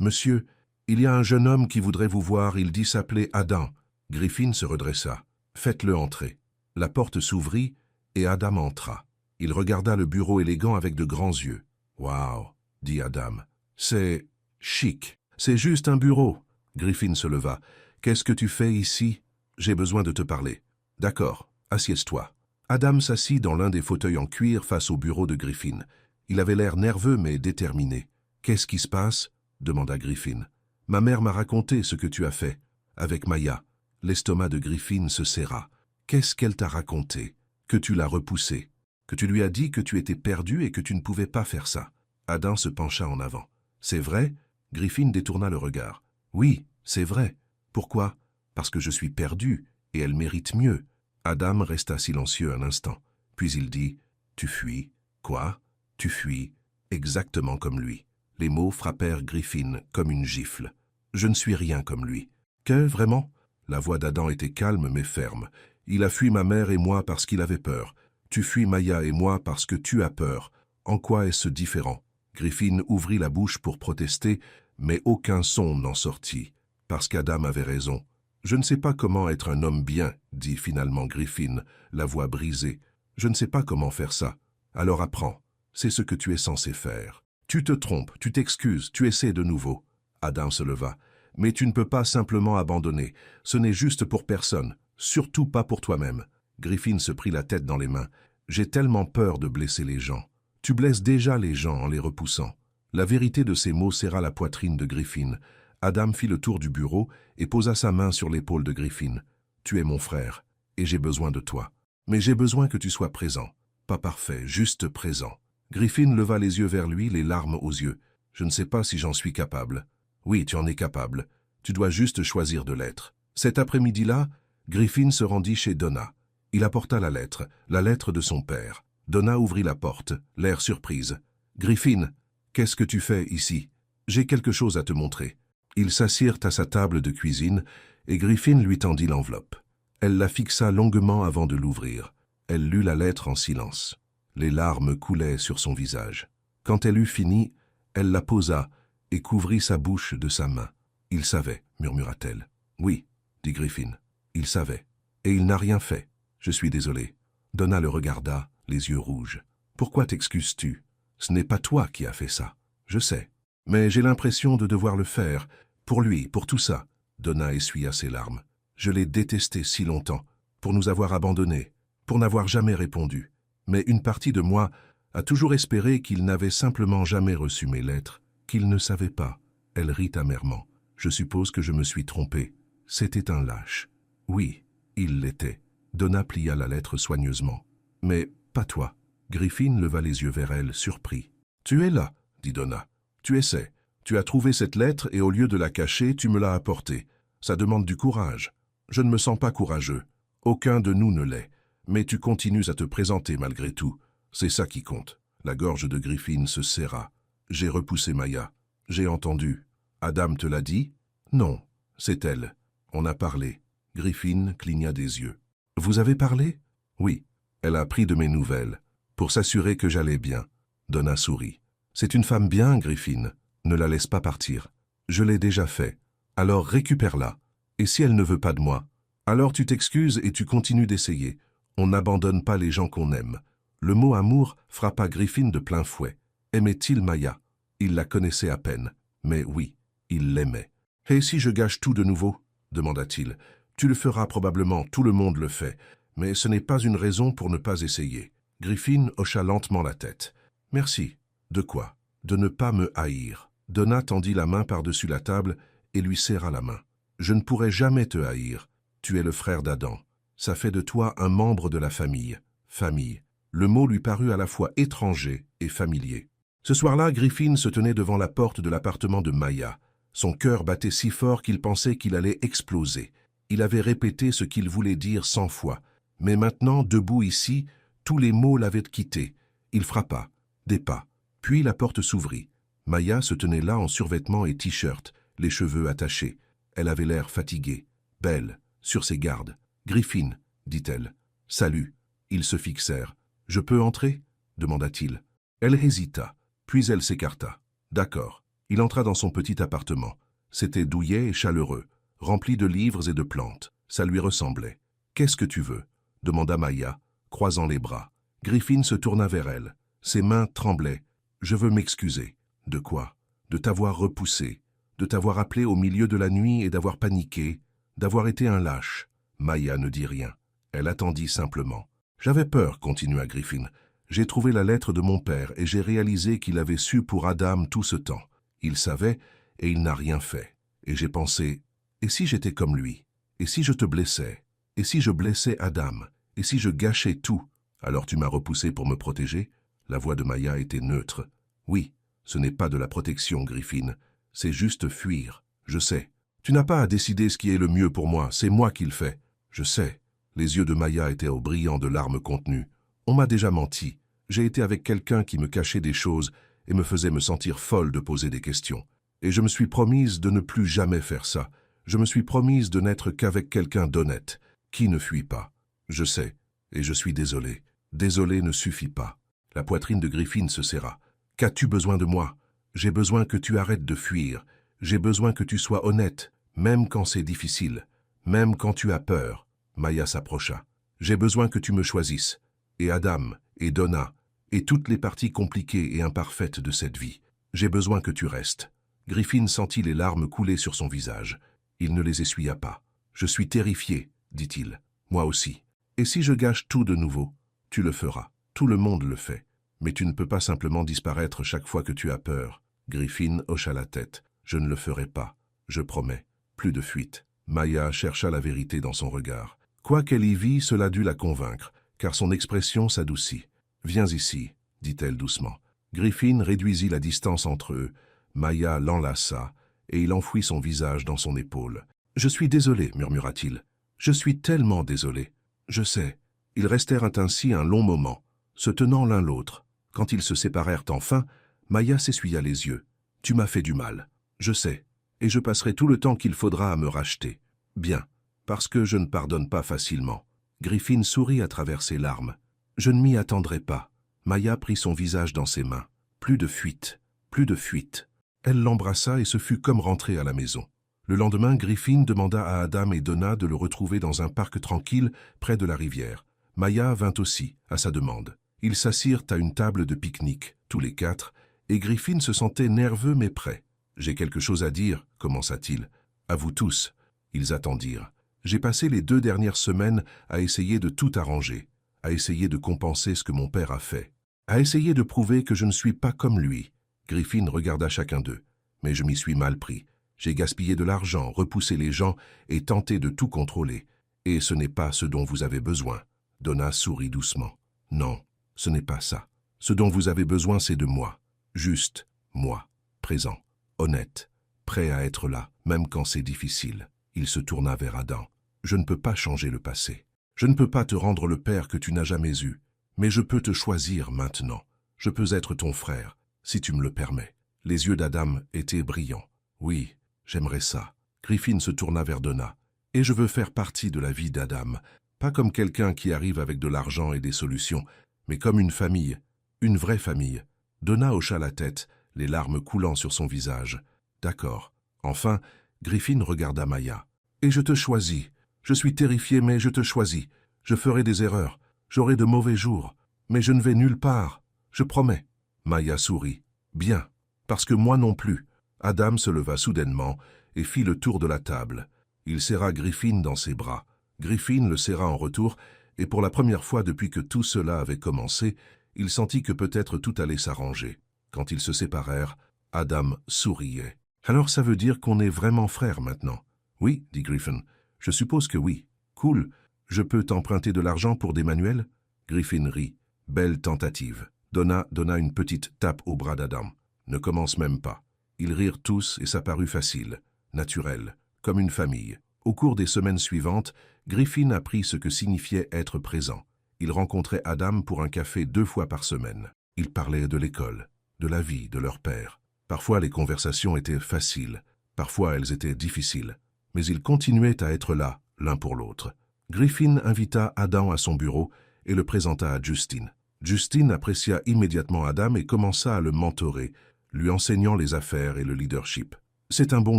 Monsieur, il y a un jeune homme qui voudrait vous voir, il dit s'appeler Adam. » Griffin se redressa. « Faites-le entrer. » La porte s'ouvrit et Adam entra. Il regarda le bureau élégant avec de grands yeux. « Waouh !» dit Adam. « C'est chic. C'est juste un bureau. » Griffin se leva. « Qu'est-ce que tu fais ici ? J'ai besoin de te parler. »« D'accord, assieds-toi. » Adam s'assit dans l'un des fauteuils en cuir face au bureau de Griffin. Il avait l'air nerveux mais déterminé. « Qu'est-ce qui se passe ?» demanda Griffin. « Ma mère m'a raconté ce que tu as fait, avec Maya. » L'estomac de Griffin se serra. « Qu'est-ce qu'elle t'a raconté ? Que tu l'as repoussée. Que tu lui as dit que tu étais perdu et que tu ne pouvais pas faire ça. » Adam se pencha en avant. « C'est vrai ?» Griffin détourna le regard. « Oui, c'est vrai. Pourquoi ? Parce que je suis perdu et elle mérite mieux. » Adam resta silencieux un instant. Puis il dit « Tu fuis. »« Quoi ? Tu fuis. » Exactement comme lui. Les mots frappèrent Griffin comme une gifle. « Je ne suis rien comme lui. »« Que, vraiment ?» La voix d'Adam était calme mais ferme. « Il a fui ma mère et moi parce qu'il avait peur. Tu fuis Maya et moi parce que tu as peur. En quoi est-ce différent ?» Griffin ouvrit la bouche pour protester, mais aucun son n'en sortit, parce qu'Adam avait raison. « Je ne sais pas comment être un homme bien, » dit finalement Griffin, la voix brisée. « Je ne sais pas comment faire ça. Alors apprends. C'est ce que tu es censé faire. Tu te trompes, tu t'excuses, tu essaies de nouveau. » Adam se leva. « Mais tu ne peux pas simplement abandonner. Ce n'est juste pour personne, surtout pas pour toi-même. » Griffin se prit la tête dans les mains. « J'ai tellement peur de blesser les gens. » « Tu blesses déjà les gens en les repoussant. » La vérité de ces mots serra la poitrine de Griffin. Adam fit le tour du bureau et posa sa main sur l'épaule de Griffin. « Tu es mon frère, et j'ai besoin de toi. Mais j'ai besoin que tu sois présent. Pas parfait, juste présent. » Griffin leva les yeux vers lui, les larmes aux yeux. « Je ne sais pas si j'en suis capable. »« Oui, tu en es capable. Tu dois juste choisir de l'être. » Cet après-midi-là, Griffin se rendit chez Donna. Il apporta la lettre de son père. Donna ouvrit la porte, l'air surprise. « Griffin, qu'est-ce que tu fais ici ? J'ai quelque chose à te montrer. » Ils s'assirent à sa table de cuisine et Griffin lui tendit l'enveloppe. Elle la fixa longuement avant de l'ouvrir. Elle lut la lettre en silence. Les larmes coulaient sur son visage. Quand elle eut fini, elle la posa et couvrit sa bouche de sa main. « Il savait, » murmura-t-elle. « Oui, » dit Griffin. « Il savait. Et il n'a rien fait. Je suis désolé. » Donna le regarda, les yeux rouges. « Pourquoi t'excuses-tu ? Ce n'est pas toi qui as fait ça. Je sais. Mais j'ai l'impression de devoir le faire. Pour lui, pour tout ça. » Donna essuya ses larmes. « Je l'ai détesté si longtemps, pour nous avoir abandonnés, pour n'avoir jamais répondu. Mais une partie de moi a toujours espéré qu'il n'avait simplement jamais reçu mes lettres, qu'il ne savait pas. » Elle rit amèrement. « Je suppose que je me suis trompée. C'était un lâche. » « Oui, il l'était. » Donna plia la lettre soigneusement. « Mais pas toi. » Griffin leva les yeux vers elle, surpris. « Tu es là, » dit Donna. « Tu essaies. Tu as trouvé cette lettre et au lieu de la cacher, tu me l'as apportée. Ça demande du courage. Je ne me sens pas courageux. Aucun de nous ne l'est. Mais tu continues à te présenter malgré tout. C'est ça qui compte. » La gorge de Griffin se serra. « J'ai repoussé Maya. J'ai entendu. Adam te l'a dit ? » ?»« Non, c'est elle. On a parlé. » Griffin cligna des yeux. « Vous avez parlé ? » ?»« Oui. Elle a pris de mes nouvelles. Pour s'assurer que j'allais bien. » Donna sourit. « C'est une femme bien, Griffin. Ne la laisse pas partir. Je l'ai déjà fait. Alors récupère-la. Et si elle ne veut pas de moi, alors tu t'excuses et tu continues d'essayer. On n'abandonne pas les gens qu'on aime. » Le mot amour frappa Griffin de plein fouet. Aimait-il Maya? Il la connaissait à peine. Mais oui, il l'aimait. « Et si je gâche tout de nouveau ?» demanda-t-il. « Tu le feras probablement, tout le monde le fait. Mais ce n'est pas une raison pour ne pas essayer. » Griffin hocha lentement la tête. « Merci. De quoi ? De ne pas me haïr. » Donna tendit la main par-dessus la table et lui serra la main. « Je ne pourrai jamais te haïr. Tu es le frère d'Adam. Ça fait de toi un membre de la famille. Famille. » Le mot lui parut à la fois étranger et familier. Ce soir-là, Griffin se tenait devant la porte de l'appartement de Maya. Son cœur battait si fort qu'il pensait qu'il allait exploser. Il avait répété ce qu'il voulait dire 100 fois. Mais maintenant, debout ici, tous les mots l'avaient quitté. Il frappa. Des pas. Puis la porte s'ouvrit. Maya se tenait là en survêtement et t-shirt, les cheveux attachés. Elle avait l'air fatiguée, belle, sur ses gardes. « Griffin, dit-elle. « Salut. » Ils se fixèrent. « Je peux entrer » demanda-t-il. Elle hésita, puis elle s'écarta. « D'accord. » Il entra dans son petit appartement. C'était douillet et chaleureux, rempli de livres et de plantes. Ça lui ressemblait. « Qu'est-ce que tu veux » demanda Maya, croisant les bras. Griffin se tourna vers elle. Ses mains tremblaient. « Je veux m'excuser. »« De quoi ?»« De t'avoir repoussé, de t'avoir appelé au milieu de la nuit et d'avoir paniqué, d'avoir été un lâche. » Maya ne dit rien. Elle attendit simplement. « J'avais peur, » continua Griffin. « J'ai trouvé la lettre de mon père et j'ai réalisé qu'il avait su pour Adam tout ce temps. Il savait et il n'a rien fait. Et j'ai pensé, et si j'étais comme lui? Et si je te blessais? Et si je blessais Adam? Et si je gâchais tout? Alors tu m'as repoussé pour me protéger ?» La voix de Maya était neutre. « Oui, ce n'est pas de la protection, Griffin. C'est juste fuir. Je sais. Tu n'as pas à décider ce qui est le mieux pour moi, c'est moi qui le fais. Je sais. » Les yeux de Maya étaient au brillant de larmes contenues. « On m'a déjà menti. J'ai été avec quelqu'un qui me cachait des choses et me faisait me sentir folle de poser des questions. Et je me suis promise de ne plus jamais faire ça. Je me suis promise de n'être qu'avec quelqu'un d'honnête, qui ne fuit pas. Je sais, et je suis désolé. Désolé ne suffit pas. » La poitrine de Griffin se serra. « Qu'as-tu besoin de moi? J'ai besoin que tu arrêtes de fuir. J'ai besoin que tu sois honnête, même quand c'est difficile, même quand tu as peur. » Maya s'approcha. « J'ai besoin que tu me choisisses. Et Adam, et Donna, et toutes les parties compliquées et imparfaites de cette vie. J'ai besoin que tu restes. » Griffin sentit les larmes couler sur son visage. Il ne les essuya pas. « Je suis terrifié, » dit-il. « Moi aussi. Et si je gâche tout de nouveau? Tu le feras. Tout le monde le fait. Mais tu ne peux pas simplement disparaître chaque fois que tu as peur. » Griffin hocha la tête. « Je ne le ferai pas. Je promets. Plus de fuite. » Maya chercha la vérité dans son regard. Quoi qu'elle y vit, cela dut la convaincre, car son expression s'adoucit. « Viens ici, » dit-elle doucement. Griffin réduisit la distance entre eux. Maya l'enlaça, et il enfouit son visage dans son épaule. « Je suis désolé, » murmura-t-il. « Je suis tellement désolé. Je sais. » Ils restèrent ainsi un long moment, se tenant l'un l'autre. Quand ils se séparèrent enfin, Maya s'essuya les yeux. « Tu m'as fait du mal. Je sais. Et je passerai tout le temps qu'il faudra à me racheter. Bien. Parce que je ne pardonne pas facilement. » Griffin sourit à travers ses larmes. « Je ne m'y attendrai pas. » Maya prit son visage dans ses mains. Plus de fuite. Plus de fuite. Elle l'embrassa et se fut comme rentrée à la maison. Le lendemain, Griffin demanda à Adam et Donna de le retrouver dans un parc tranquille près de la rivière. Maya vint aussi, à sa demande. Ils s'assirent à une table de pique-nique, tous les quatre, et Griffin se sentait nerveux mais prêt. « J'ai quelque chose à dire, » commença-t-il. « À vous tous. » Ils attendirent. « J'ai passé les 2 dernières semaines à essayer de tout arranger, à essayer de compenser ce que mon père a fait, à essayer de prouver que je ne suis pas comme lui. » Griffin regarda chacun d'eux. « Mais je m'y suis mal pris. J'ai gaspillé de l'argent, repoussé les gens et tenté de tout contrôler. Et ce n'est pas ce dont vous avez besoin. » Donna sourit doucement. « Non, ce n'est pas ça. Ce dont vous avez besoin, c'est de moi. Juste moi, présent, honnête, prêt à être là, même quand c'est difficile. » Il se tourna vers Adam. « Je ne peux pas changer le passé. Je ne peux pas te rendre le père que tu n'as jamais eu. Mais je peux te choisir maintenant. Je peux être ton frère, si tu me le permets. » Les yeux d'Adam étaient brillants. « Oui, j'aimerais ça. » Griffin se tourna vers Donna. « Et je veux faire partie de la vie d'Adam. Pas comme quelqu'un qui arrive avec de l'argent et des solutions, mais comme une famille, une vraie famille. » Donna hocha la tête, les larmes coulant sur son visage. « D'accord. » Enfin, Griffin regarda Maya. « Et je te choisis. Je suis terrifié, mais je te choisis. Je ferai des erreurs. J'aurai de mauvais jours. Mais je ne vais nulle part. Je promets. » Maya sourit. « Bien. Parce que moi non plus. » Adam se leva soudainement et fit le tour de la table. Il serra Griffin dans ses bras. Griffin le serra en retour, et pour la première fois depuis que tout cela avait commencé, il sentit que peut-être tout allait s'arranger. Quand ils se séparèrent, Adam souriait. Alors ça veut dire qu'on est vraiment frères maintenant. Oui, dit Griffin. Je suppose que oui. Cool. Je peux t'emprunter de l'argent pour des manuels? Griffin rit. Belle tentative. Donna donna une petite tape au bras d'Adam. Ne commence même pas. Ils rirent tous et ça parut facile, naturel, comme une famille. Au cours des semaines suivantes, Griffin apprit ce que signifiait être présent. Il rencontrait Adam pour un café 2 fois par semaine. Ils parlaient de l'école, de la vie, de leur père. Parfois les conversations étaient faciles, parfois elles étaient difficiles. Mais ils continuaient à être là, l'un pour l'autre. Griffin invita Adam à son bureau et le présenta à Justine. Justine apprécia immédiatement Adam et commença à le mentorer, lui enseignant les affaires et le leadership. « C'est un bon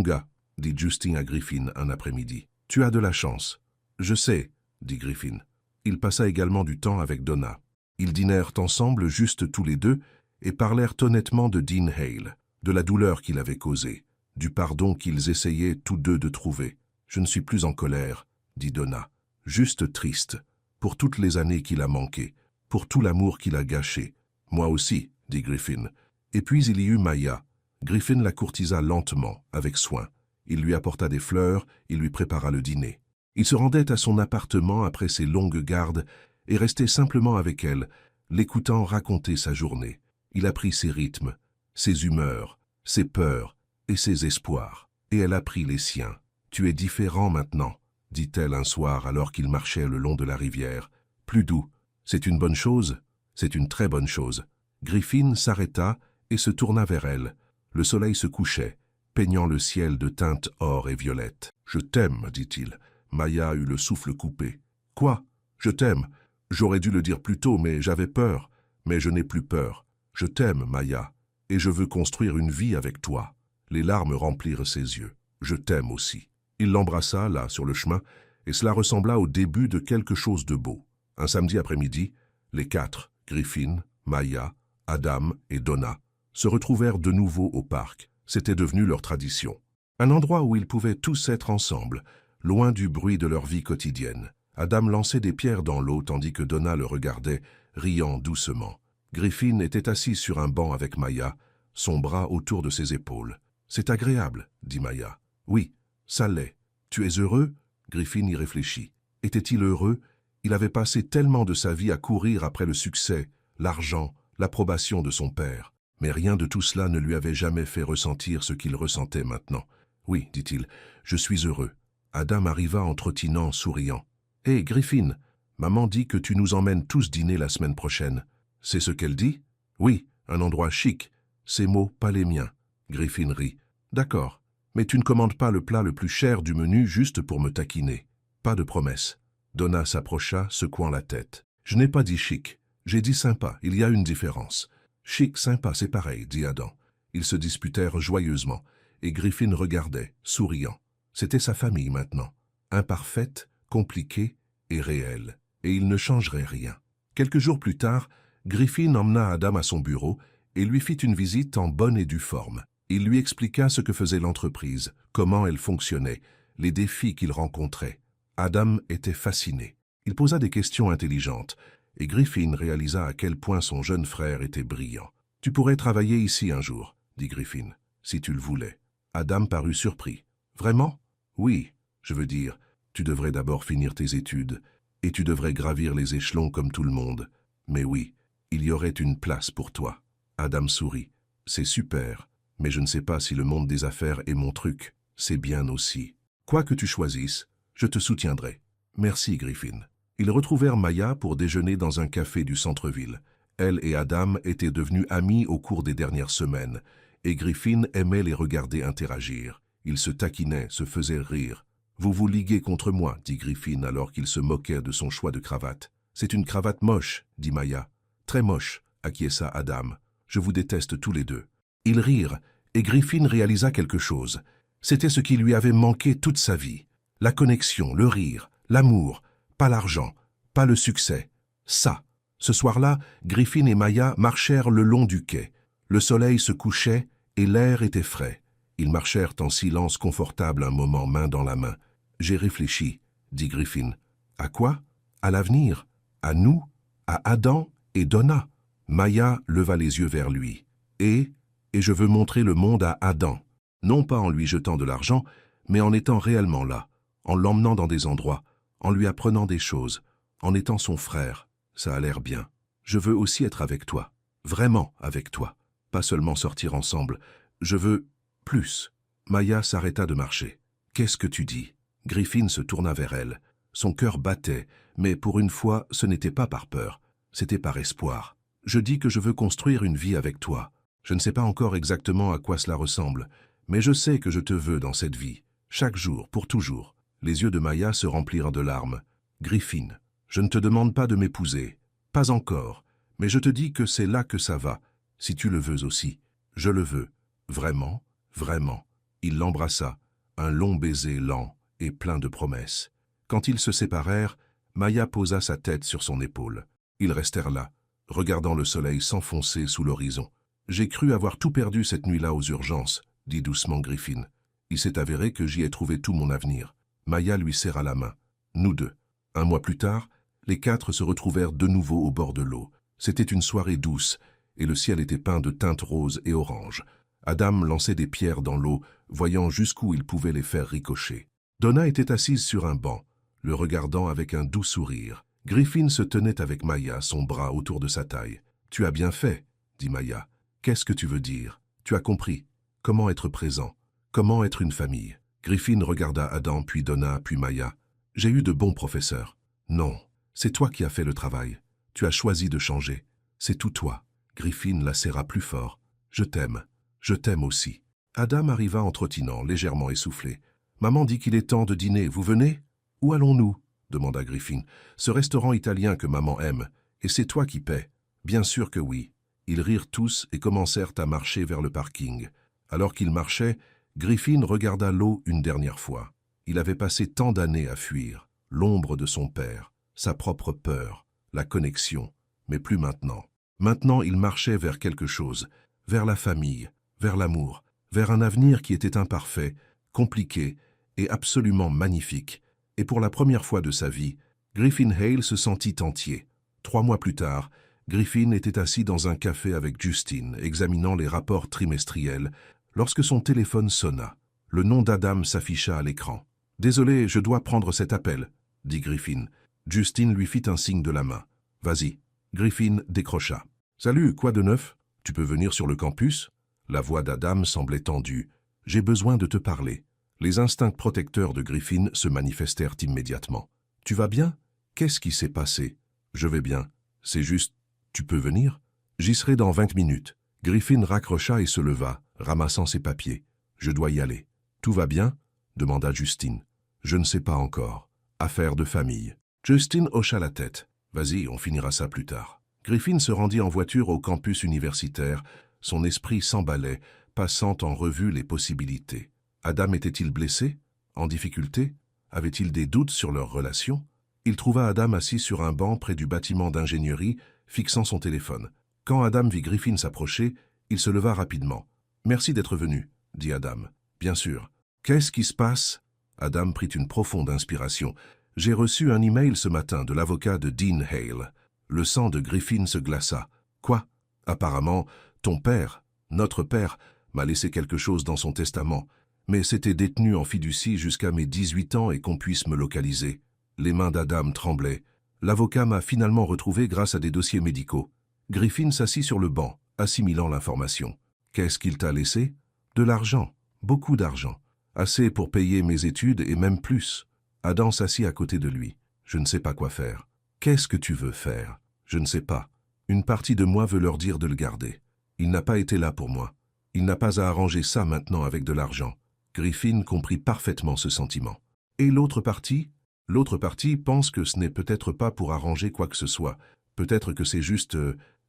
gars », dit Justine à Griffin un après-midi. « Tu as de la chance. »« Je sais », dit Griffin. Il passa également du temps avec Donna. Ils dînèrent ensemble juste tous les deux et parlèrent honnêtement de Dean Hale, de la douleur qu'il avait causée, du pardon qu'ils essayaient tous deux de trouver. « Je ne suis plus en colère », dit Donna. « Juste triste, pour toutes les années qu'il a manquées, pour tout l'amour qu'il a gâché. »« Moi aussi », dit Griffin. Et puis il y eut Maya. Griffin la courtisa lentement, avec soin. Il lui apporta des fleurs, il lui prépara le dîner. Il se rendait à son appartement après ses longues gardes et restait simplement avec elle, l'écoutant raconter sa journée. Il apprit ses rythmes, ses humeurs, ses peurs et ses espoirs. Et elle apprit les siens. « Tu es différent maintenant », dit-elle un soir alors qu'ils marchaient le long de la rivière. « Plus doux. C'est une bonne chose. C'est une très bonne chose. » Griffin s'arrêta et se tourna vers elle. Le soleil se couchait, peignant le ciel de teintes or et violette. « Je t'aime, dit-il. » Maya eut le souffle coupé. « Quoi? Je t'aime. J'aurais dû le dire plus tôt, mais j'avais peur. Mais je n'ai plus peur. Je t'aime, Maya, et je veux construire une vie avec toi. » Les larmes remplirent ses yeux. « Je t'aime aussi. » Il l'embrassa, là, sur le chemin, et cela ressembla au début de quelque chose de beau. Un samedi après-midi, les 4, Griffin, Maya, Adam et Donna, se retrouvèrent de nouveau au parc. C'était devenu leur tradition. Un endroit où ils pouvaient tous être ensemble, loin du bruit de leur vie quotidienne. Adam lançait des pierres dans l'eau tandis que Donna le regardait, riant doucement. Griffin était assis sur un banc avec Maya, son bras autour de ses épaules. « C'est agréable, » dit Maya. « Oui, ça l'est. Tu es heureux ?» Griffin y réfléchit. Était-il heureux? Il avait passé tellement de sa vie à courir après le succès, l'argent, l'approbation de son père. Mais rien de tout cela ne lui avait jamais fait ressentir ce qu'il ressentait maintenant. « Oui, dit-il, je suis heureux. » Adam arriva en trottinant, souriant. « Hé, Griffin, maman dit que tu nous emmènes tous dîner la semaine prochaine. » « C'est ce qu'elle dit? »« Oui, un endroit chic. Ces mots, pas les miens. » Griffin rit. « D'accord, mais tu ne commandes pas le plat le plus cher du menu juste pour me taquiner. Pas de promesse. » Donna s'approcha, secouant la tête. « Je n'ai pas dit chic. J'ai dit sympa. Il y a une différence. »« Chic, sympa, c'est pareil, » dit Adam. Ils se disputèrent joyeusement, et Griffin regardait, souriant. C'était sa famille maintenant. Imparfaite, compliquée et réelle. Et il ne changerait rien. Quelques jours plus tard, Griffin emmena Adam à son bureau et lui fit une visite en bonne et due forme. Il lui expliqua ce que faisait l'entreprise, comment elle fonctionnait, les défis qu'il rencontrait. Adam était fasciné. Il posa des questions intelligentes, et Griffin réalisa à quel point son jeune frère était brillant. « Tu pourrais travailler ici un jour, » dit Griffin, « si tu le voulais. » Adam parut surpris. « Vraiment? »« Oui, je veux dire, tu devrais d'abord finir tes études, et tu devrais gravir les échelons comme tout le monde. Mais oui, il y aurait une place pour toi. » Adam sourit. « C'est super, mais je ne sais pas si le monde des affaires est mon truc. C'est bien aussi. Quoi que tu choisisses, je te soutiendrai. » Merci, Griffin. Ils retrouvèrent Maya pour déjeuner dans un café du centre-ville. Elle et Adam étaient devenus amis au cours des dernières semaines, et Griffin aimait les regarder interagir. Ils se taquinaient, se faisaient rire. « Vous vous liguez contre moi, » dit Griffin alors qu'il se moquait de son choix de cravate. « C'est une cravate moche, » dit Maya. « Très moche, » acquiesça Adam. « Je vous déteste tous les deux. » Ils rirent, et Griffin réalisa quelque chose. C'était ce qui lui avait manqué toute sa vie. La connexion, le rire, l'amour, pas l'argent, pas le succès. Ça. Ce soir-là, Griffin et Maya marchèrent le long du quai. Le soleil se couchait et l'air était frais. Ils marchèrent en silence confortable un moment, main dans la main. « J'ai réfléchi, » dit Griffin. « À quoi? À l'avenir? À nous? À Adam et Donna ?» Maya leva les yeux vers lui. « Et je veux montrer le monde à Adam. » Non pas en lui jetant de l'argent, mais en étant réellement là, en l'emmenant dans des endroits, en lui apprenant des choses, en étant son frère. Ça a l'air bien. Je veux aussi être avec toi, vraiment avec toi, pas seulement sortir ensemble. Je veux plus. Maya s'arrêta de marcher. Qu'est-ce que tu dis? Griffin se tourna vers elle. Son cœur battait, mais pour une fois, ce n'était pas par peur, c'était par espoir. Je dis que je veux construire une vie avec toi. Je ne sais pas encore exactement à quoi cela ressemble, mais je sais que je te veux dans cette vie, chaque jour, pour toujours. Les yeux de Maya se remplirent de larmes. Griffin, je ne te demande pas de m'épouser, pas encore, mais je te dis que c'est là que ça va, si tu le veux aussi. Je le veux, vraiment, vraiment. Il l'embrassa, un long baiser lent et plein de promesses. Quand ils se séparèrent, Maya posa sa tête sur son épaule. Ils restèrent là, regardant le soleil s'enfoncer sous l'horizon. « J'ai cru avoir tout perdu cette nuit-là aux urgences », dit doucement Griffin. « Il s'est avéré que j'y ai trouvé tout mon avenir. » Maya lui serra la main. Nous deux. Un mois plus tard, les quatre se retrouvèrent de nouveau au bord de l'eau. C'était une soirée douce, et le ciel était peint de teintes roses et oranges. Adam lançait des pierres dans l'eau, voyant jusqu'où il pouvait les faire ricocher. Donna était assise sur un banc, le regardant avec un doux sourire. Griffin se tenait avec Maya, son bras autour de sa taille. « Tu as bien fait, » dit Maya. « Qu'est-ce que tu veux dire? Tu as compris. Comment être présent? Comment être une famille ?» Griffin regarda Adam, puis Donna, puis Maya. « J'ai eu de bons professeurs. »« Non, c'est toi qui as fait le travail. Tu as choisi de changer. C'est tout toi. » Griffin la serra plus fort. « Je t'aime. Je t'aime aussi. » Adam arriva en trottinant, légèrement essoufflé. « Maman dit qu'il est temps de dîner. Vous venez? »« Où allons-nous » demanda Griffin. « Ce restaurant italien que maman aime. Et c'est toi qui paies. »« Bien sûr que oui. » Ils rirent tous et commencèrent à marcher vers le parking. Alors qu'ils marchaient, Griffin regarda l'eau une dernière fois. Il avait passé tant d'années à fuir, l'ombre de son père, sa propre peur, la connexion, mais plus maintenant. Maintenant, il marchait vers quelque chose, vers la famille, vers l'amour, vers un avenir qui était imparfait, compliqué et absolument magnifique. Et pour la première fois de sa vie, Griffin Hale se sentit entier. 3 mois plus tard, Griffin était assis dans un café avec Justine, examinant les rapports trimestriels, lorsque son téléphone sonna. Le nom d'Adam s'afficha à l'écran. « Désolé, je dois prendre cet appel », dit Griffin. Justine lui fit un signe de la main. « Vas-y. » Griffin décrocha. « Salut, quoi de neuf? Tu peux venir sur le campus ?» La voix d'Adam semblait tendue. « J'ai besoin de te parler. » Les instincts protecteurs de Griffin se manifestèrent immédiatement. « Tu vas bien? Qu'est-ce qui s'est passé? »« Je vais bien. C'est juste, tu peux venir? J'y serai dans 20 minutes. » Griffin raccrocha et se leva, ramassant ses papiers. « Je dois y aller. »« Tout va bien ?» demanda Justine. « Je ne sais pas encore. Affaire de famille. » Justine hocha la tête. « Vas-y, on finira ça plus tard. » Griffin se rendit en voiture au campus universitaire. Son esprit s'emballait, passant en revue les possibilités. Adam était-il blessé? En difficulté? Avait-il des doutes sur leur relation? Il trouva Adam assis sur un banc près du bâtiment d'ingénierie, fixant son téléphone. Quand Adam vit Griffin s'approcher, il se leva rapidement. « Merci d'être venu, » dit Adam. « Bien sûr. »« Qu'est-ce qui se passe ?» Adam prit une profonde inspiration. « J'ai reçu un email ce matin de l'avocat de Dean Hale. » Le sang de Griffin se glaça. « Quoi? Apparemment, ton père, notre père, m'a laissé quelque chose dans son testament, mais c'était détenu en fiducie jusqu'à mes 18 ans et qu'on puisse me localiser. » Les mains d'Adam tremblaient. L'avocat m'a finalement retrouvé grâce à des dossiers médicaux. Griffin s'assit sur le banc, assimilant l'information. « Qu'est-ce qu'il t'a laissé? » « De l'argent, beaucoup d'argent. Assez pour payer mes études et même plus. » Adam s'assit à côté de lui. « Je ne sais pas quoi faire. »« Qu'est-ce que tu veux faire? » ?»« Je ne sais pas. Une partie de moi veut leur dire de le garder. Il n'a pas été là pour moi. Il n'a pas à arranger ça maintenant avec de l'argent. » Griffin comprit parfaitement ce sentiment. « Et l'autre partie? » L'autre partie pense que ce n'est peut-être pas pour arranger quoi que ce soit. Peut-être que c'est juste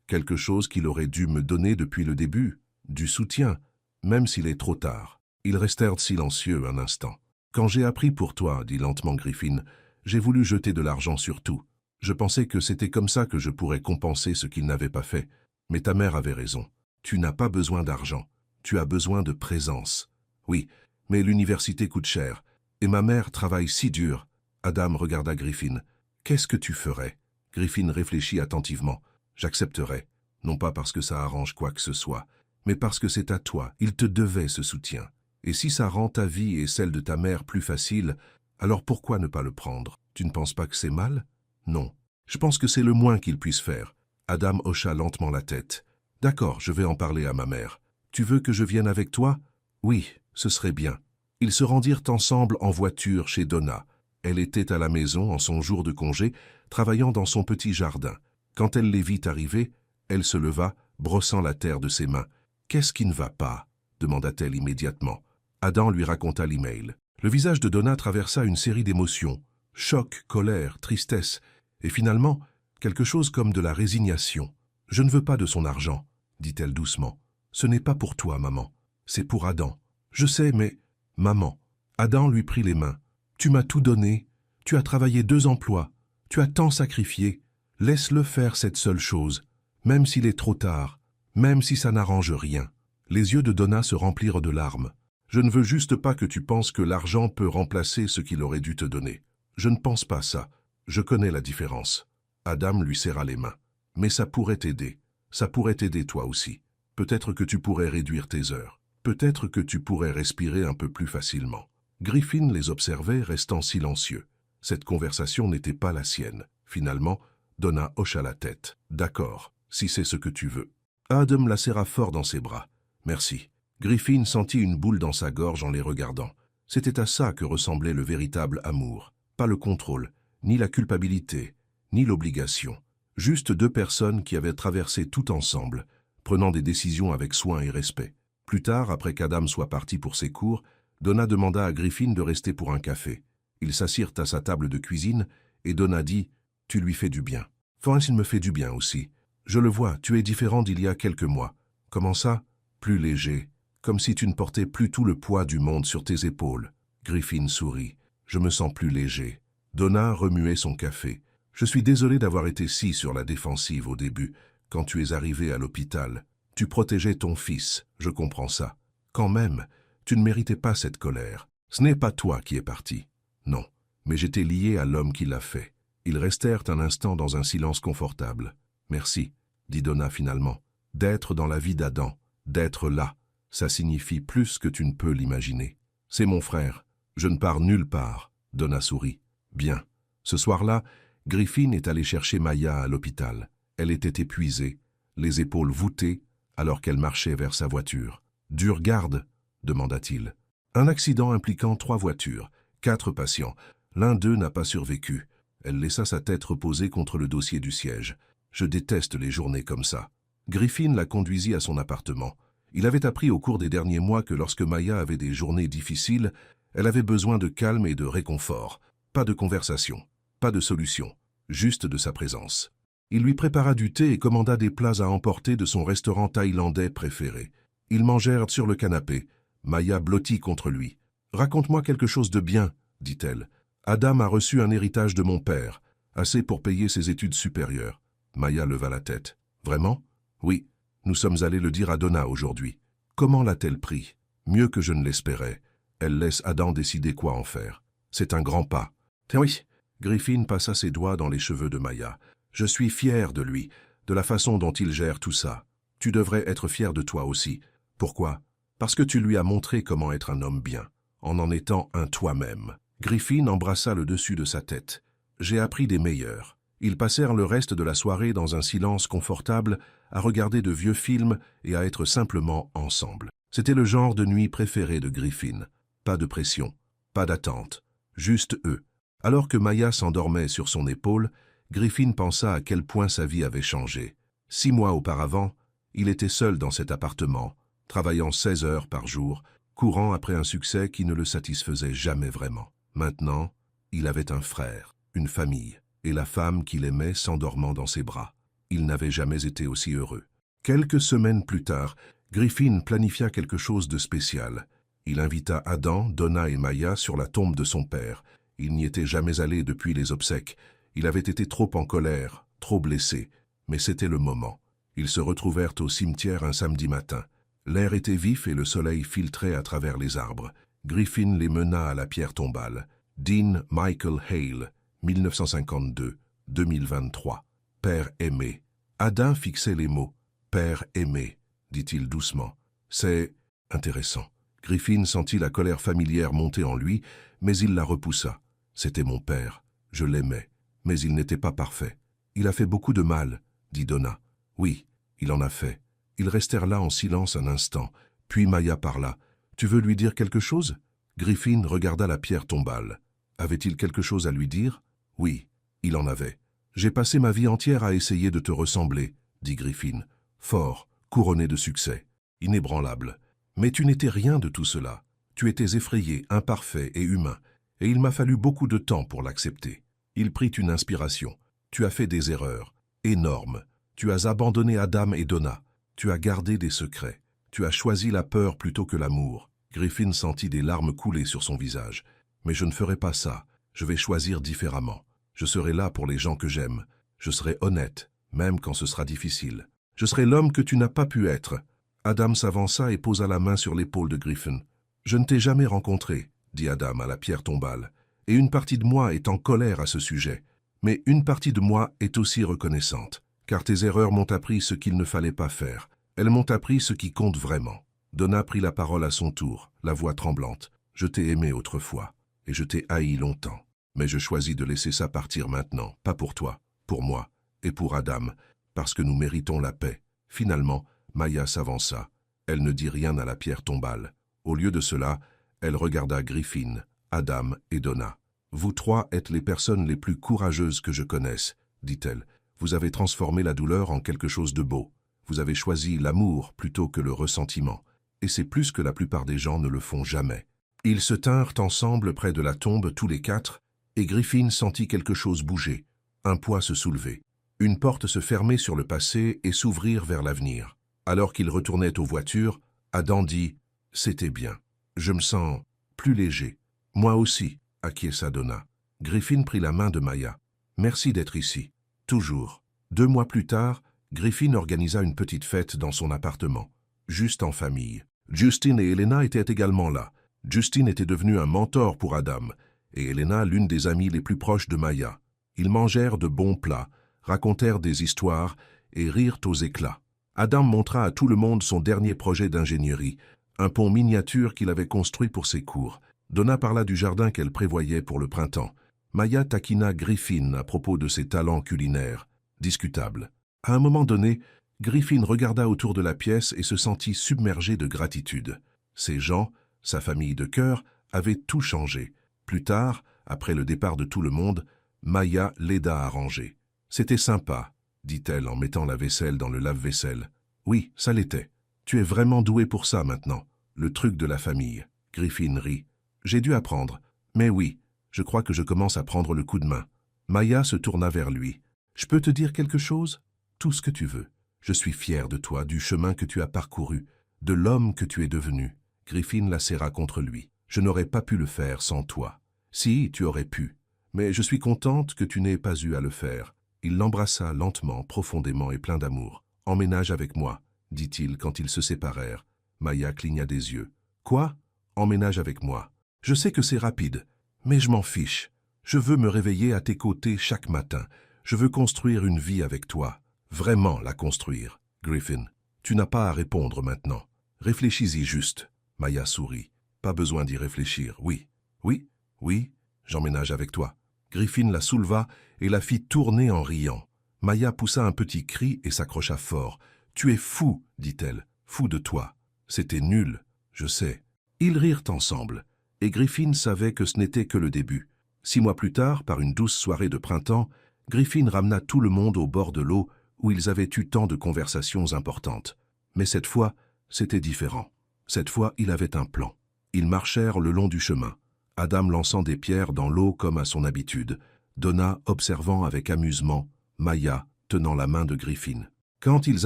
quelque chose qu'il aurait dû me donner depuis le début, du soutien, même s'il est trop tard. Ils restèrent silencieux un instant. « Quand j'ai appris pour toi, dit lentement Griffin, j'ai voulu jeter de l'argent sur tout. Je pensais que c'était comme ça que je pourrais compenser ce qu'il n'avait pas fait. Mais ta mère avait raison. Tu n'as pas besoin d'argent. Tu as besoin de présence. Oui, mais l'université coûte cher. Et ma mère travaille si dur. » Adam regarda Griffin. « Qu'est-ce que tu ferais ?» Griffin réfléchit attentivement. « J'accepterais. Non pas parce que ça arrange quoi que ce soit, mais parce que c'est à toi. Il te devait ce soutien. Et si ça rend ta vie et celle de ta mère plus facile, alors pourquoi ne pas le prendre? Tu ne penses pas que c'est mal? Non. Je pense que c'est le moins qu'il puisse faire. Adam hocha lentement la tête. D'accord, je vais en parler à ma mère. Tu veux que je vienne avec toi? Oui, ce serait bien. Ils se rendirent ensemble en voiture chez Donna. Elle était à la maison en son jour de congé, travaillant dans son petit jardin. Quand elle les vit arriver, elle se leva, brossant la terre de ses mains. « Qu'est-ce qui ne va pas ?» demanda-t-elle immédiatement. Adam lui raconta l'email. Le visage de Donna traversa une série d'émotions. Choc, colère, tristesse, et finalement, quelque chose comme de la résignation. « Je ne veux pas de son argent, » dit-elle doucement. « Ce n'est pas pour toi, maman. C'est pour Adam. Je sais, mais... » « Maman. » Adam lui prit les mains. « Tu m'as tout donné. Tu as travaillé 2 emplois. Tu as tant sacrifié. Laisse-le faire cette seule chose, même s'il est trop tard, même si ça n'arrange rien. » Les yeux de Donna se remplirent de larmes. « Je ne veux juste pas que tu penses que l'argent peut remplacer ce qu'il aurait dû te donner. Je ne pense pas ça. Je connais la différence. » Adam lui serra les mains. « Mais ça pourrait t'aider. Ça pourrait t'aider toi aussi. Peut-être que tu pourrais réduire tes heures. Peut-être que tu pourrais respirer un peu plus facilement. » Griffin les observait, restant silencieux. Cette conversation n'était pas la sienne. Finalement, Donna hocha la tête. « D'accord, si c'est ce que tu veux. » Adam la serra fort dans ses bras. « Merci. » Griffin sentit une boule dans sa gorge en les regardant. C'était à ça que ressemblait le véritable amour. Pas le contrôle, ni la culpabilité, ni l'obligation. Juste 2 personnes qui avaient traversé tout ensemble, prenant des décisions avec soin et respect. Plus tard, après qu'Adam soit parti pour ses cours, Donna demanda à Griffin de rester pour un café. Ils s'assirent à sa table de cuisine et Donna dit « Tu lui fais du bien. »« Forrest, il me fait du bien aussi. Je le vois, tu es différent d'il y a quelques mois. Comment ça? Plus léger, comme si tu ne portais plus tout le poids du monde sur tes épaules. » Griffin sourit. « Je me sens plus léger. » Donna remuait son café. « Je suis désolé d'avoir été si sur la défensive au début, quand tu es arrivé à l'hôpital. Tu protégeais ton fils, je comprends ça. Quand même, tu ne méritais pas cette colère. Ce n'est pas toi qui es parti. Non, mais j'étais lié à l'homme qui l'a fait. » Ils restèrent un instant dans un silence confortable. « Merci, » dit Donna finalement. « D'être dans la vie d'Adam, d'être là, ça signifie plus que tu ne peux l'imaginer. C'est mon frère. Je ne pars nulle part. » Donna sourit. « Bien. » Ce soir-là, Griffin est allé chercher Maya à l'hôpital. Elle était épuisée, les épaules voûtées, alors qu'elle marchait vers sa voiture. « Dure garde ?» demanda-t-il. « Un accident impliquant 3 voitures, 4 patients. L'un d'eux n'a pas survécu. » Elle laissa sa tête reposer contre le dossier du siège. « Je déteste les journées comme ça. » Griffin la conduisit à son appartement. Il avait appris au cours des derniers mois que lorsque Maya avait des journées difficiles, elle avait besoin de calme et de réconfort. Pas de conversation, pas de solution, juste de sa présence. Il lui prépara du thé et commanda des plats à emporter de son restaurant thaïlandais préféré. Ils mangèrent sur le canapé. Maya blottit contre lui. « Raconte-moi quelque chose de bien, » dit-elle. « Adam a reçu un héritage de mon père, assez pour payer ses études supérieures. » Maya leva la tête. « Vraiment? » ?»« Oui, nous sommes allés le dire à Donna aujourd'hui. » »« Comment l'a-t-elle pris? » »« Mieux que je ne l'espérais. Elle laisse Adam décider quoi en faire. C'est un grand pas. »« Oui. » Griffin passa ses doigts dans les cheveux de Maya. « Je suis fier de lui, de la façon dont il gère tout ça. Tu devrais être fier de toi aussi. Pourquoi? Parce que tu lui as montré comment être un homme bien, en étant un toi-même. » Griffin embrassa le dessus de sa tête. « J'ai appris des meilleurs. » Ils passèrent le reste de la soirée dans un silence confortable, à regarder de vieux films et à être simplement ensemble. C'était le genre de nuit préféré de Griffin. Pas de pression, pas d'attente, juste eux. Alors que Maya s'endormait sur son épaule, Griffin pensa à quel point sa vie avait changé. 6 mois auparavant, il était seul dans cet appartement, travaillant 16 heures par jour, courant après un succès qui ne le satisfaisait jamais vraiment. Maintenant, il avait un frère, une famille, et la femme qu'il aimait s'endormant dans ses bras. Il n'avait jamais été aussi heureux. Quelques semaines plus tard, Griffin planifia quelque chose de spécial. Il invita Adam, Donna et Maya sur la tombe de son père. Il n'y était jamais allé depuis les obsèques. Il avait été trop en colère, trop blessé. Mais c'était le moment. Ils se retrouvèrent au cimetière un samedi matin. L'air était vif et le soleil filtrait à travers les arbres. Griffin les mena à la pierre tombale. Dean Michael Hale, 1952-2023. Père aimé. Adam fixait les mots. Père aimé, dit-il doucement. C'est intéressant. Griffin sentit la colère familière monter en lui, mais il la repoussa. C'était mon père. Je l'aimais, mais il n'était pas parfait. Il a fait beaucoup de mal, dit Donna. Oui, il en a fait. Ils restèrent là en silence un instant, puis Maya parla. Tu veux lui dire quelque chose? Griffin regarda la pierre tombale. Avait-il quelque chose à lui dire? Oui, il en avait. J'ai passé ma vie entière à essayer de te ressembler, dit Griffin. Fort, couronné de succès, inébranlable. Mais tu n'étais rien de tout cela. Tu étais effrayé, imparfait et humain, et il m'a fallu beaucoup de temps pour l'accepter. Il prit une inspiration. Tu as fait des erreurs, énormes. Tu as abandonné Adam et Donna. Tu as gardé des secrets. Tu as choisi la peur plutôt que l'amour. Griffin sentit des larmes couler sur son visage. Mais je ne ferai pas ça. Je vais choisir différemment. Je serai là pour les gens que j'aime. Je serai honnête, même quand ce sera difficile. Je serai l'homme que tu n'as pas pu être. Adam s'avança et posa la main sur l'épaule de Griffin. Je ne t'ai jamais rencontré, dit Adam à la pierre tombale, et une partie de moi est en colère à ce sujet. Mais une partie de moi est aussi reconnaissante, car tes erreurs m'ont appris ce qu'il ne fallait pas faire. Elles m'ont appris ce qui compte vraiment. Donna prit la parole à son tour, la voix tremblante. Je t'ai aimé autrefois, et je t'ai haï longtemps. Mais je choisis de laisser ça partir maintenant, pas pour toi, pour moi, et pour Adam, parce que nous méritons la paix. Finalement, Maya s'avança. Elle ne dit rien à la pierre tombale. Au lieu de cela, elle regarda Griffin, Adam et Donna. « Vous trois êtes les personnes les plus courageuses que je connaisse, dit-elle. Vous avez transformé la douleur en quelque chose de beau. Vous avez choisi l'amour plutôt que le ressentiment. Et c'est plus que la plupart des gens ne le font jamais. » Ils se tinrent ensemble près de la tombe tous les quatre, et Griffin sentit quelque chose bouger, un poids se soulever. Une porte se fermer sur le passé et s'ouvrir vers l'avenir. Alors qu'ils retournaient aux voitures, Adam dit « C'était bien. Je me sens plus léger. »« Moi aussi », acquiesça Donna. Griffin prit la main de Maya. « Merci d'être ici. Toujours. » 2 mois plus tard, Griffin organisa une petite fête dans son appartement, juste en famille. Justin et Elena étaient également là. Justin était devenu un mentor pour Adam, et Elena l'une des amies les plus proches de Maya. Ils mangèrent de bons plats, racontèrent des histoires et rirent aux éclats. Adam montra à tout le monde son dernier projet d'ingénierie, un pont miniature qu'il avait construit pour ses cours. Donna parla du jardin qu'elle prévoyait pour le printemps. Maya taquina Griffin à propos de ses talents culinaires, discutables. À un moment donné, Griffin regarda autour de la pièce et se sentit submergé de gratitude. Ces gens, sa famille de cœur, avaient tout changé. Plus tard, après le départ de tout le monde, Maya l'aida à ranger. « C'était sympa, » dit-elle en mettant la vaisselle dans le lave-vaisselle. « Oui, ça l'était. Tu es vraiment doué pour ça maintenant, le truc de la famille. » Griffin rit. « J'ai dû apprendre. Mais oui, je crois que je commence à prendre le coup de main. » Maya se tourna vers lui. « Je peux te dire quelque chose? Tout ce que tu veux. Je suis fier de toi, du chemin que tu as parcouru, de l'homme que tu es devenu. » Griffin la serra contre lui. « Je n'aurais pas pu le faire sans toi. Si, tu aurais pu. Mais je suis contente que tu n'aies pas eu à le faire. » Il l'embrassa lentement, profondément et plein d'amour. « Emménage avec moi, » dit-il quand ils se séparèrent. Maya cligna des yeux. « Quoi? Emménage avec moi. Je sais que c'est rapide, mais je m'en fiche. Je veux me réveiller à tes côtés chaque matin. Je veux construire une vie avec toi. Vraiment la construire. » Griffin, tu n'as pas à répondre maintenant. Réfléchis-y juste. Maya sourit. Pas besoin d'y réfléchir. Oui, oui, oui, j'emménage avec toi. Griffin la souleva et la fit tourner en riant. Maya poussa un petit cri et s'accrocha fort. « Tu es fou, dit-elle, fou de toi. C'était nul, je sais. » Ils rirent ensemble, et Griffin savait que ce n'était que le début. 6 mois plus tard, par une douce soirée de printemps, Griffin ramena tout le monde au bord de l'eau où ils avaient eu tant de conversations importantes. Mais cette fois, c'était différent. Cette fois, il avait un plan. Ils marchèrent le long du chemin, Adam lançant des pierres dans l'eau comme à son habitude, Donna observant avec amusement, Maya tenant la main de Griffin. Quand ils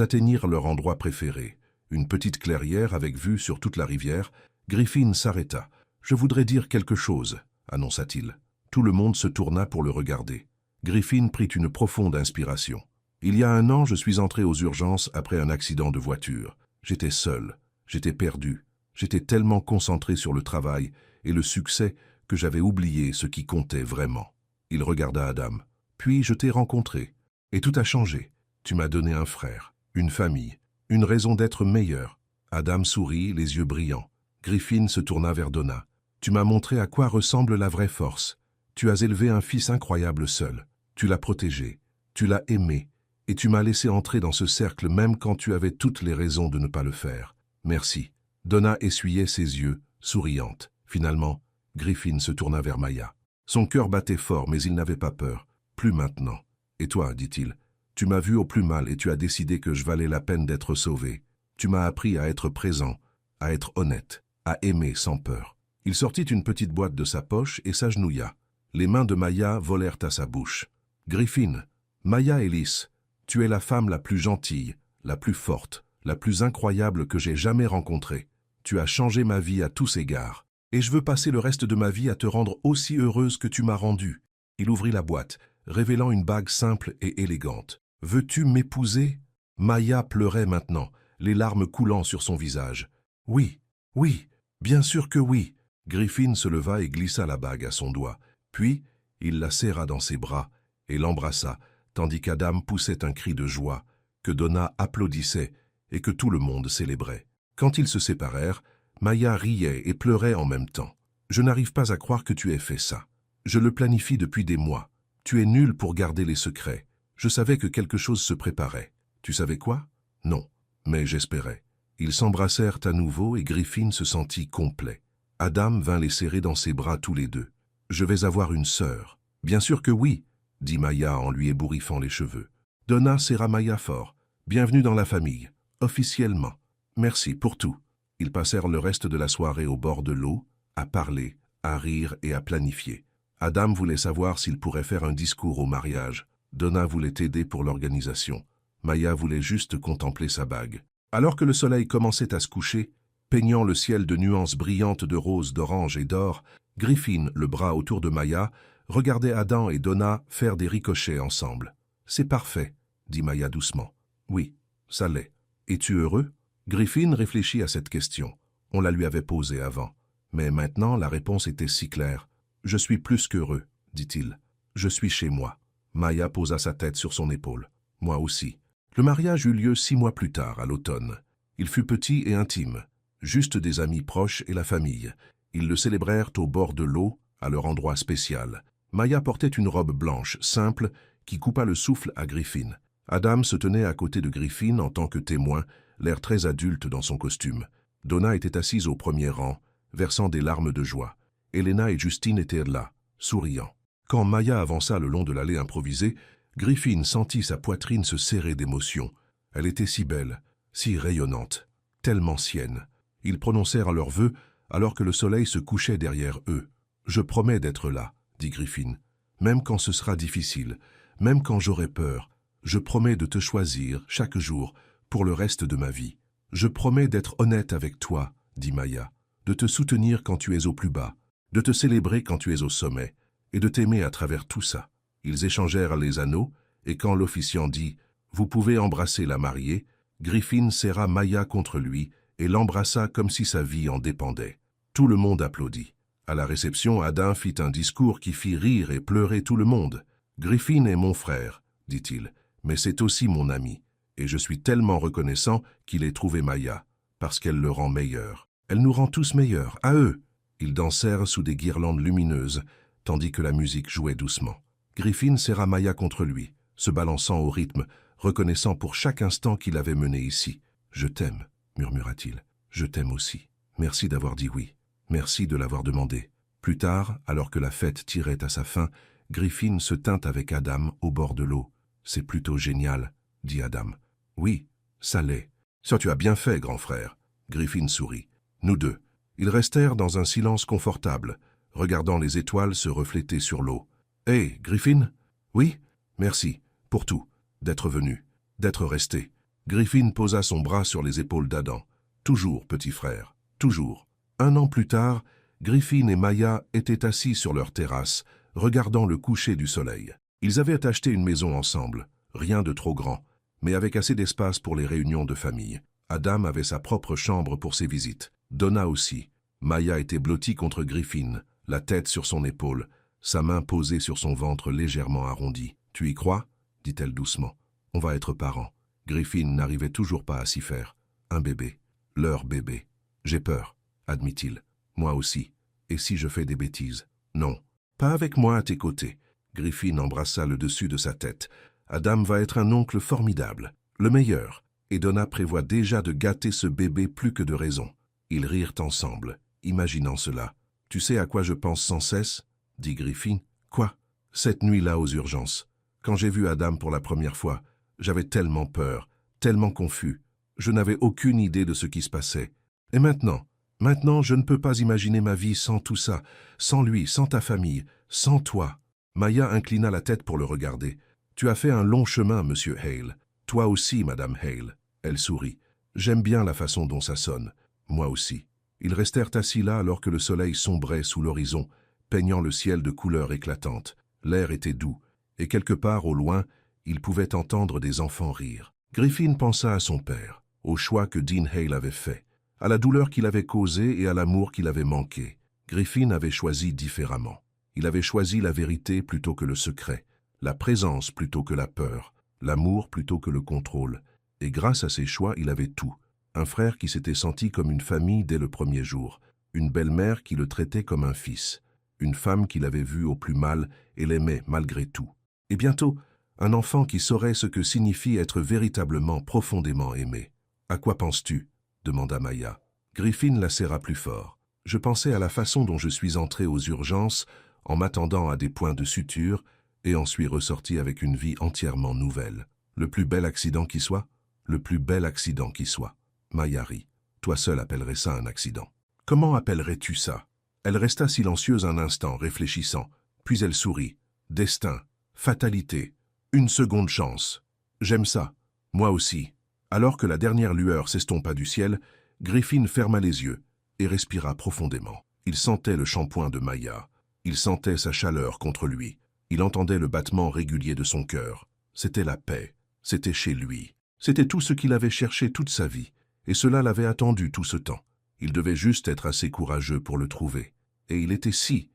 atteignirent leur endroit préféré, une petite clairière avec vue sur toute la rivière, Griffin s'arrêta. « Je voudrais dire quelque chose, » annonça-t-il. Tout le monde se tourna pour le regarder. Griffin prit une profonde inspiration. « Il y a 1 an, je suis entré aux urgences après un accident de voiture. J'étais seul, j'étais perdu, j'étais tellement concentré sur le travail et le succès que j'avais oublié ce qui comptait vraiment. » Il regarda Adam. « Puis je t'ai rencontré, et tout a changé. Tu m'as donné un frère, une famille, une raison d'être meilleur. » Adam sourit, les yeux brillants. Griffin se tourna vers Donna. Tu m'as montré à quoi ressemble la vraie force. Tu as élevé un fils incroyable seul. Tu l'as protégé. Tu l'as aimé. Et tu m'as laissé entrer dans ce cercle même quand tu avais toutes les raisons de ne pas le faire. Merci. Donna essuyait ses yeux, souriante. Finalement, Griffin se tourna vers Maya. Son cœur battait fort, mais il n'avait pas peur. Plus maintenant. Et toi, dit-il, tu m'as vu au plus mal et tu as décidé que je valais la peine d'être sauvé. Tu m'as appris à être présent, à être honnête, à aimer sans peur. Il sortit une petite boîte de sa poche et s'agenouilla. Les mains de Maya volèrent à sa bouche. Griffin, Maya Ellis, tu es la femme la plus gentille, la plus forte, la plus incroyable que j'ai jamais rencontrée. Tu as changé ma vie à tous égards. Et je veux passer le reste de ma vie à te rendre aussi heureuse que tu m'as rendue. Il ouvrit la boîte, révélant une bague simple et élégante. Veux-tu m'épouser? Maya pleurait maintenant, les larmes coulant sur son visage. Oui, oui, bien sûr que oui. Griffin se leva et glissa la bague à son doigt. Puis, il la serra dans ses bras et l'embrassa, tandis qu'Adam poussait un cri de joie, que Donna applaudissait et que tout le monde célébrait. Quand ils se séparèrent, Maya riait et pleurait en même temps. « Je n'arrive pas à croire que tu aies fait ça. Je le planifie depuis des mois. Tu es nul pour garder les secrets. Je savais que quelque chose se préparait. Tu savais quoi? Non, mais j'espérais. » Ils s'embrassèrent à nouveau et Griffin se sentit complet. Adam vint les serrer dans ses bras tous les deux. « Je vais avoir une sœur. »« Bien sûr que oui, » dit Maya en lui ébouriffant les cheveux. Donna serra Maya fort. « Bienvenue dans la famille, officiellement. Merci pour tout. » Ils passèrent le reste de la soirée au bord de l'eau, à parler, à rire et à planifier. Adam voulait savoir s'il pourrait faire un discours au mariage. Donna voulait aider pour l'organisation. Maya voulait juste contempler sa bague. Alors que le soleil commençait à se coucher, peignant le ciel de nuances brillantes de rose, d'orange et d'or, Griffin, le bras autour de Maya, regardait Adam et Donna faire des ricochets ensemble. « C'est parfait, » dit Maya doucement. « Oui, ça l'est. Es-tu heureux ?» Griffin réfléchit à cette question. On la lui avait posée avant. Mais maintenant, la réponse était si claire. « Je suis plus qu'heureux, » dit-il. « Je suis chez moi. » Maya posa sa tête sur son épaule. « Moi aussi. » Le mariage eut lieu 6 mois plus tard, à l'automne. Il fut petit et intime. Juste des amis proches et la famille. Ils le célébrèrent au bord de l'eau, à leur endroit spécial. Maya portait une robe blanche, simple, qui coupa le souffle à Griffin. Adam se tenait à côté de Griffin en tant que témoin, l'air très adulte dans son costume. Donna était assise au premier rang, versant des larmes de joie. Elena et Justine étaient là, souriant. Quand Maya avança le long de l'allée improvisée, Griffin sentit sa poitrine se serrer d'émotion. Elle était si belle, si rayonnante, tellement sienne. Ils prononcèrent leurs vœux alors que le soleil se couchait derrière eux. « Je promets d'être là, » dit Griffin. « Même quand ce sera difficile, même quand j'aurai peur, je promets de te choisir chaque jour pour le reste de ma vie. Je promets d'être honnête avec toi, » dit Maya, « de te soutenir quand tu es au plus bas, de te célébrer quand tu es au sommet, et de t'aimer à travers tout ça. » Ils échangèrent les anneaux, et quand l'officiant dit « Vous pouvez embrasser la mariée », Griffin serra Maya contre lui et l'embrassa comme si sa vie en dépendait. Tout le monde applaudit. À la réception, Adam fit un discours qui fit rire et pleurer tout le monde. « Griffin est mon frère, » dit-il, « mais c'est aussi mon ami. Et je suis tellement reconnaissant qu'il ait trouvé Maya, parce qu'elle le rend meilleur. Elle nous rend tous meilleurs, à eux. » Ils dansèrent sous des guirlandes lumineuses, tandis que la musique jouait doucement. Griffin serra Maya contre lui, se balançant au rythme, reconnaissant pour chaque instant qu'il avait mené ici. « Je t'aime, » murmura-t-il. « Je t'aime aussi. Merci d'avoir dit oui. Merci de l'avoir demandé. » Plus tard, alors que la fête tirait à sa fin, Griffin se tint avec Adam au bord de l'eau. « C'est plutôt génial, » dit Adam. « Oui, ça l'est. Ça tu as bien fait, grand frère. » Griffin sourit. Nous deux. Ils restèrent dans un silence confortable, regardant les étoiles se refléter sur l'eau. « Hé, Griffin ?»« Oui, merci, pour tout, d'être venu, d'être resté. » Griffin posa son bras sur les épaules d'Adam. « Toujours, petit frère, toujours. » 1 an plus tard, Griffin et Maya étaient assis sur leur terrasse, regardant le coucher du soleil. Ils avaient acheté une maison ensemble, rien de trop grand, mais avec assez d'espace pour les réunions de famille. Adam avait sa propre chambre pour ses visites. Donna aussi. Maya était blottie contre Griffin, la tête sur son épaule, sa main posée sur son ventre légèrement arrondi. « Tu y crois ?» dit-elle doucement. « On va être parents. » Griffin n'arrivait toujours pas à s'y faire. Un bébé. Leur bébé. « J'ai peur. » admit-il. Moi aussi. Et si je fais des bêtises? Non. Pas avec moi à tes côtés. Griffin embrassa le dessus de sa tête. Adam va être un oncle formidable, le meilleur, et Donna prévoit déjà de gâter ce bébé plus que de raison. Ils rirent ensemble, imaginant cela. Tu sais à quoi je pense sans cesse? Dit Griffin. Quoi? Cette nuit-là aux urgences. Quand j'ai vu Adam pour la première fois, j'avais tellement peur, tellement confus. Je n'avais aucune idée de ce qui se passait. Et maintenant, je ne peux pas imaginer ma vie sans tout ça, sans lui, sans ta famille, sans toi. Maya inclina la tête pour le regarder. Tu as fait un long chemin, monsieur Hale. Toi aussi, madame Hale. Elle sourit. J'aime bien la façon dont ça sonne. Moi aussi. Ils restèrent assis là alors que le soleil sombrait sous l'horizon, peignant le ciel de couleurs éclatantes. L'air était doux, et quelque part au loin, il pouvait entendre des enfants rire. Griffin pensa à son père, au choix que Dean Hale avait fait, à la douleur qu'il avait causée et à l'amour qu'il avait manqué. Griffin avait choisi différemment. Il avait choisi la vérité plutôt que le secret, la présence plutôt que la peur, l'amour plutôt que le contrôle. Et grâce à ses choix, il avait tout. Un frère qui s'était senti comme une famille dès le premier jour, une belle-mère qui le traitait comme un fils, une femme qu'il avait vue au plus mal et l'aimait malgré tout. Et bientôt, un enfant qui saurait ce que signifie être véritablement, profondément aimé. « À quoi penses-tu » demanda Maya. Griffin la serra plus fort. « Je pensais à la façon dont je suis entré aux urgences en m'attendant à des points de suture et en suis ressorti avec une vie entièrement nouvelle. Le plus bel accident qui soit? Le plus bel accident qui soit. » Maya rit. « Toi seul appellerais ça un accident. » « Comment appellerais-tu ça ?» Elle resta silencieuse un instant, réfléchissant. Puis elle sourit. « Destin. Fatalité. Une seconde chance. J'aime ça. Moi aussi. » Alors que la dernière lueur s'estompa du ciel, Griffin ferma les yeux et respira profondément. Il sentait le shampoing de Maya. Il sentait sa chaleur contre lui. Il entendait le battement régulier de son cœur. C'était la paix. C'était chez lui. C'était tout ce qu'il avait cherché toute sa vie. Et cela l'avait attendu tout ce temps. Il devait juste être assez courageux pour le trouver. Et il était si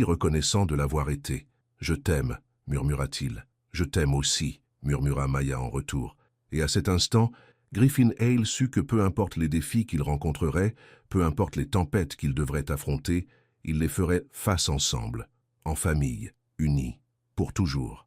reconnaissant de l'avoir été. « Je t'aime », murmura-t-il. « Je t'aime aussi », murmura Maya en retour. Et à cet instant, Griffin Hale sut que peu importe les défis qu'il rencontrerait, peu importe les tempêtes qu'il devrait affronter, il les ferait face ensemble, en famille, unis, pour toujours.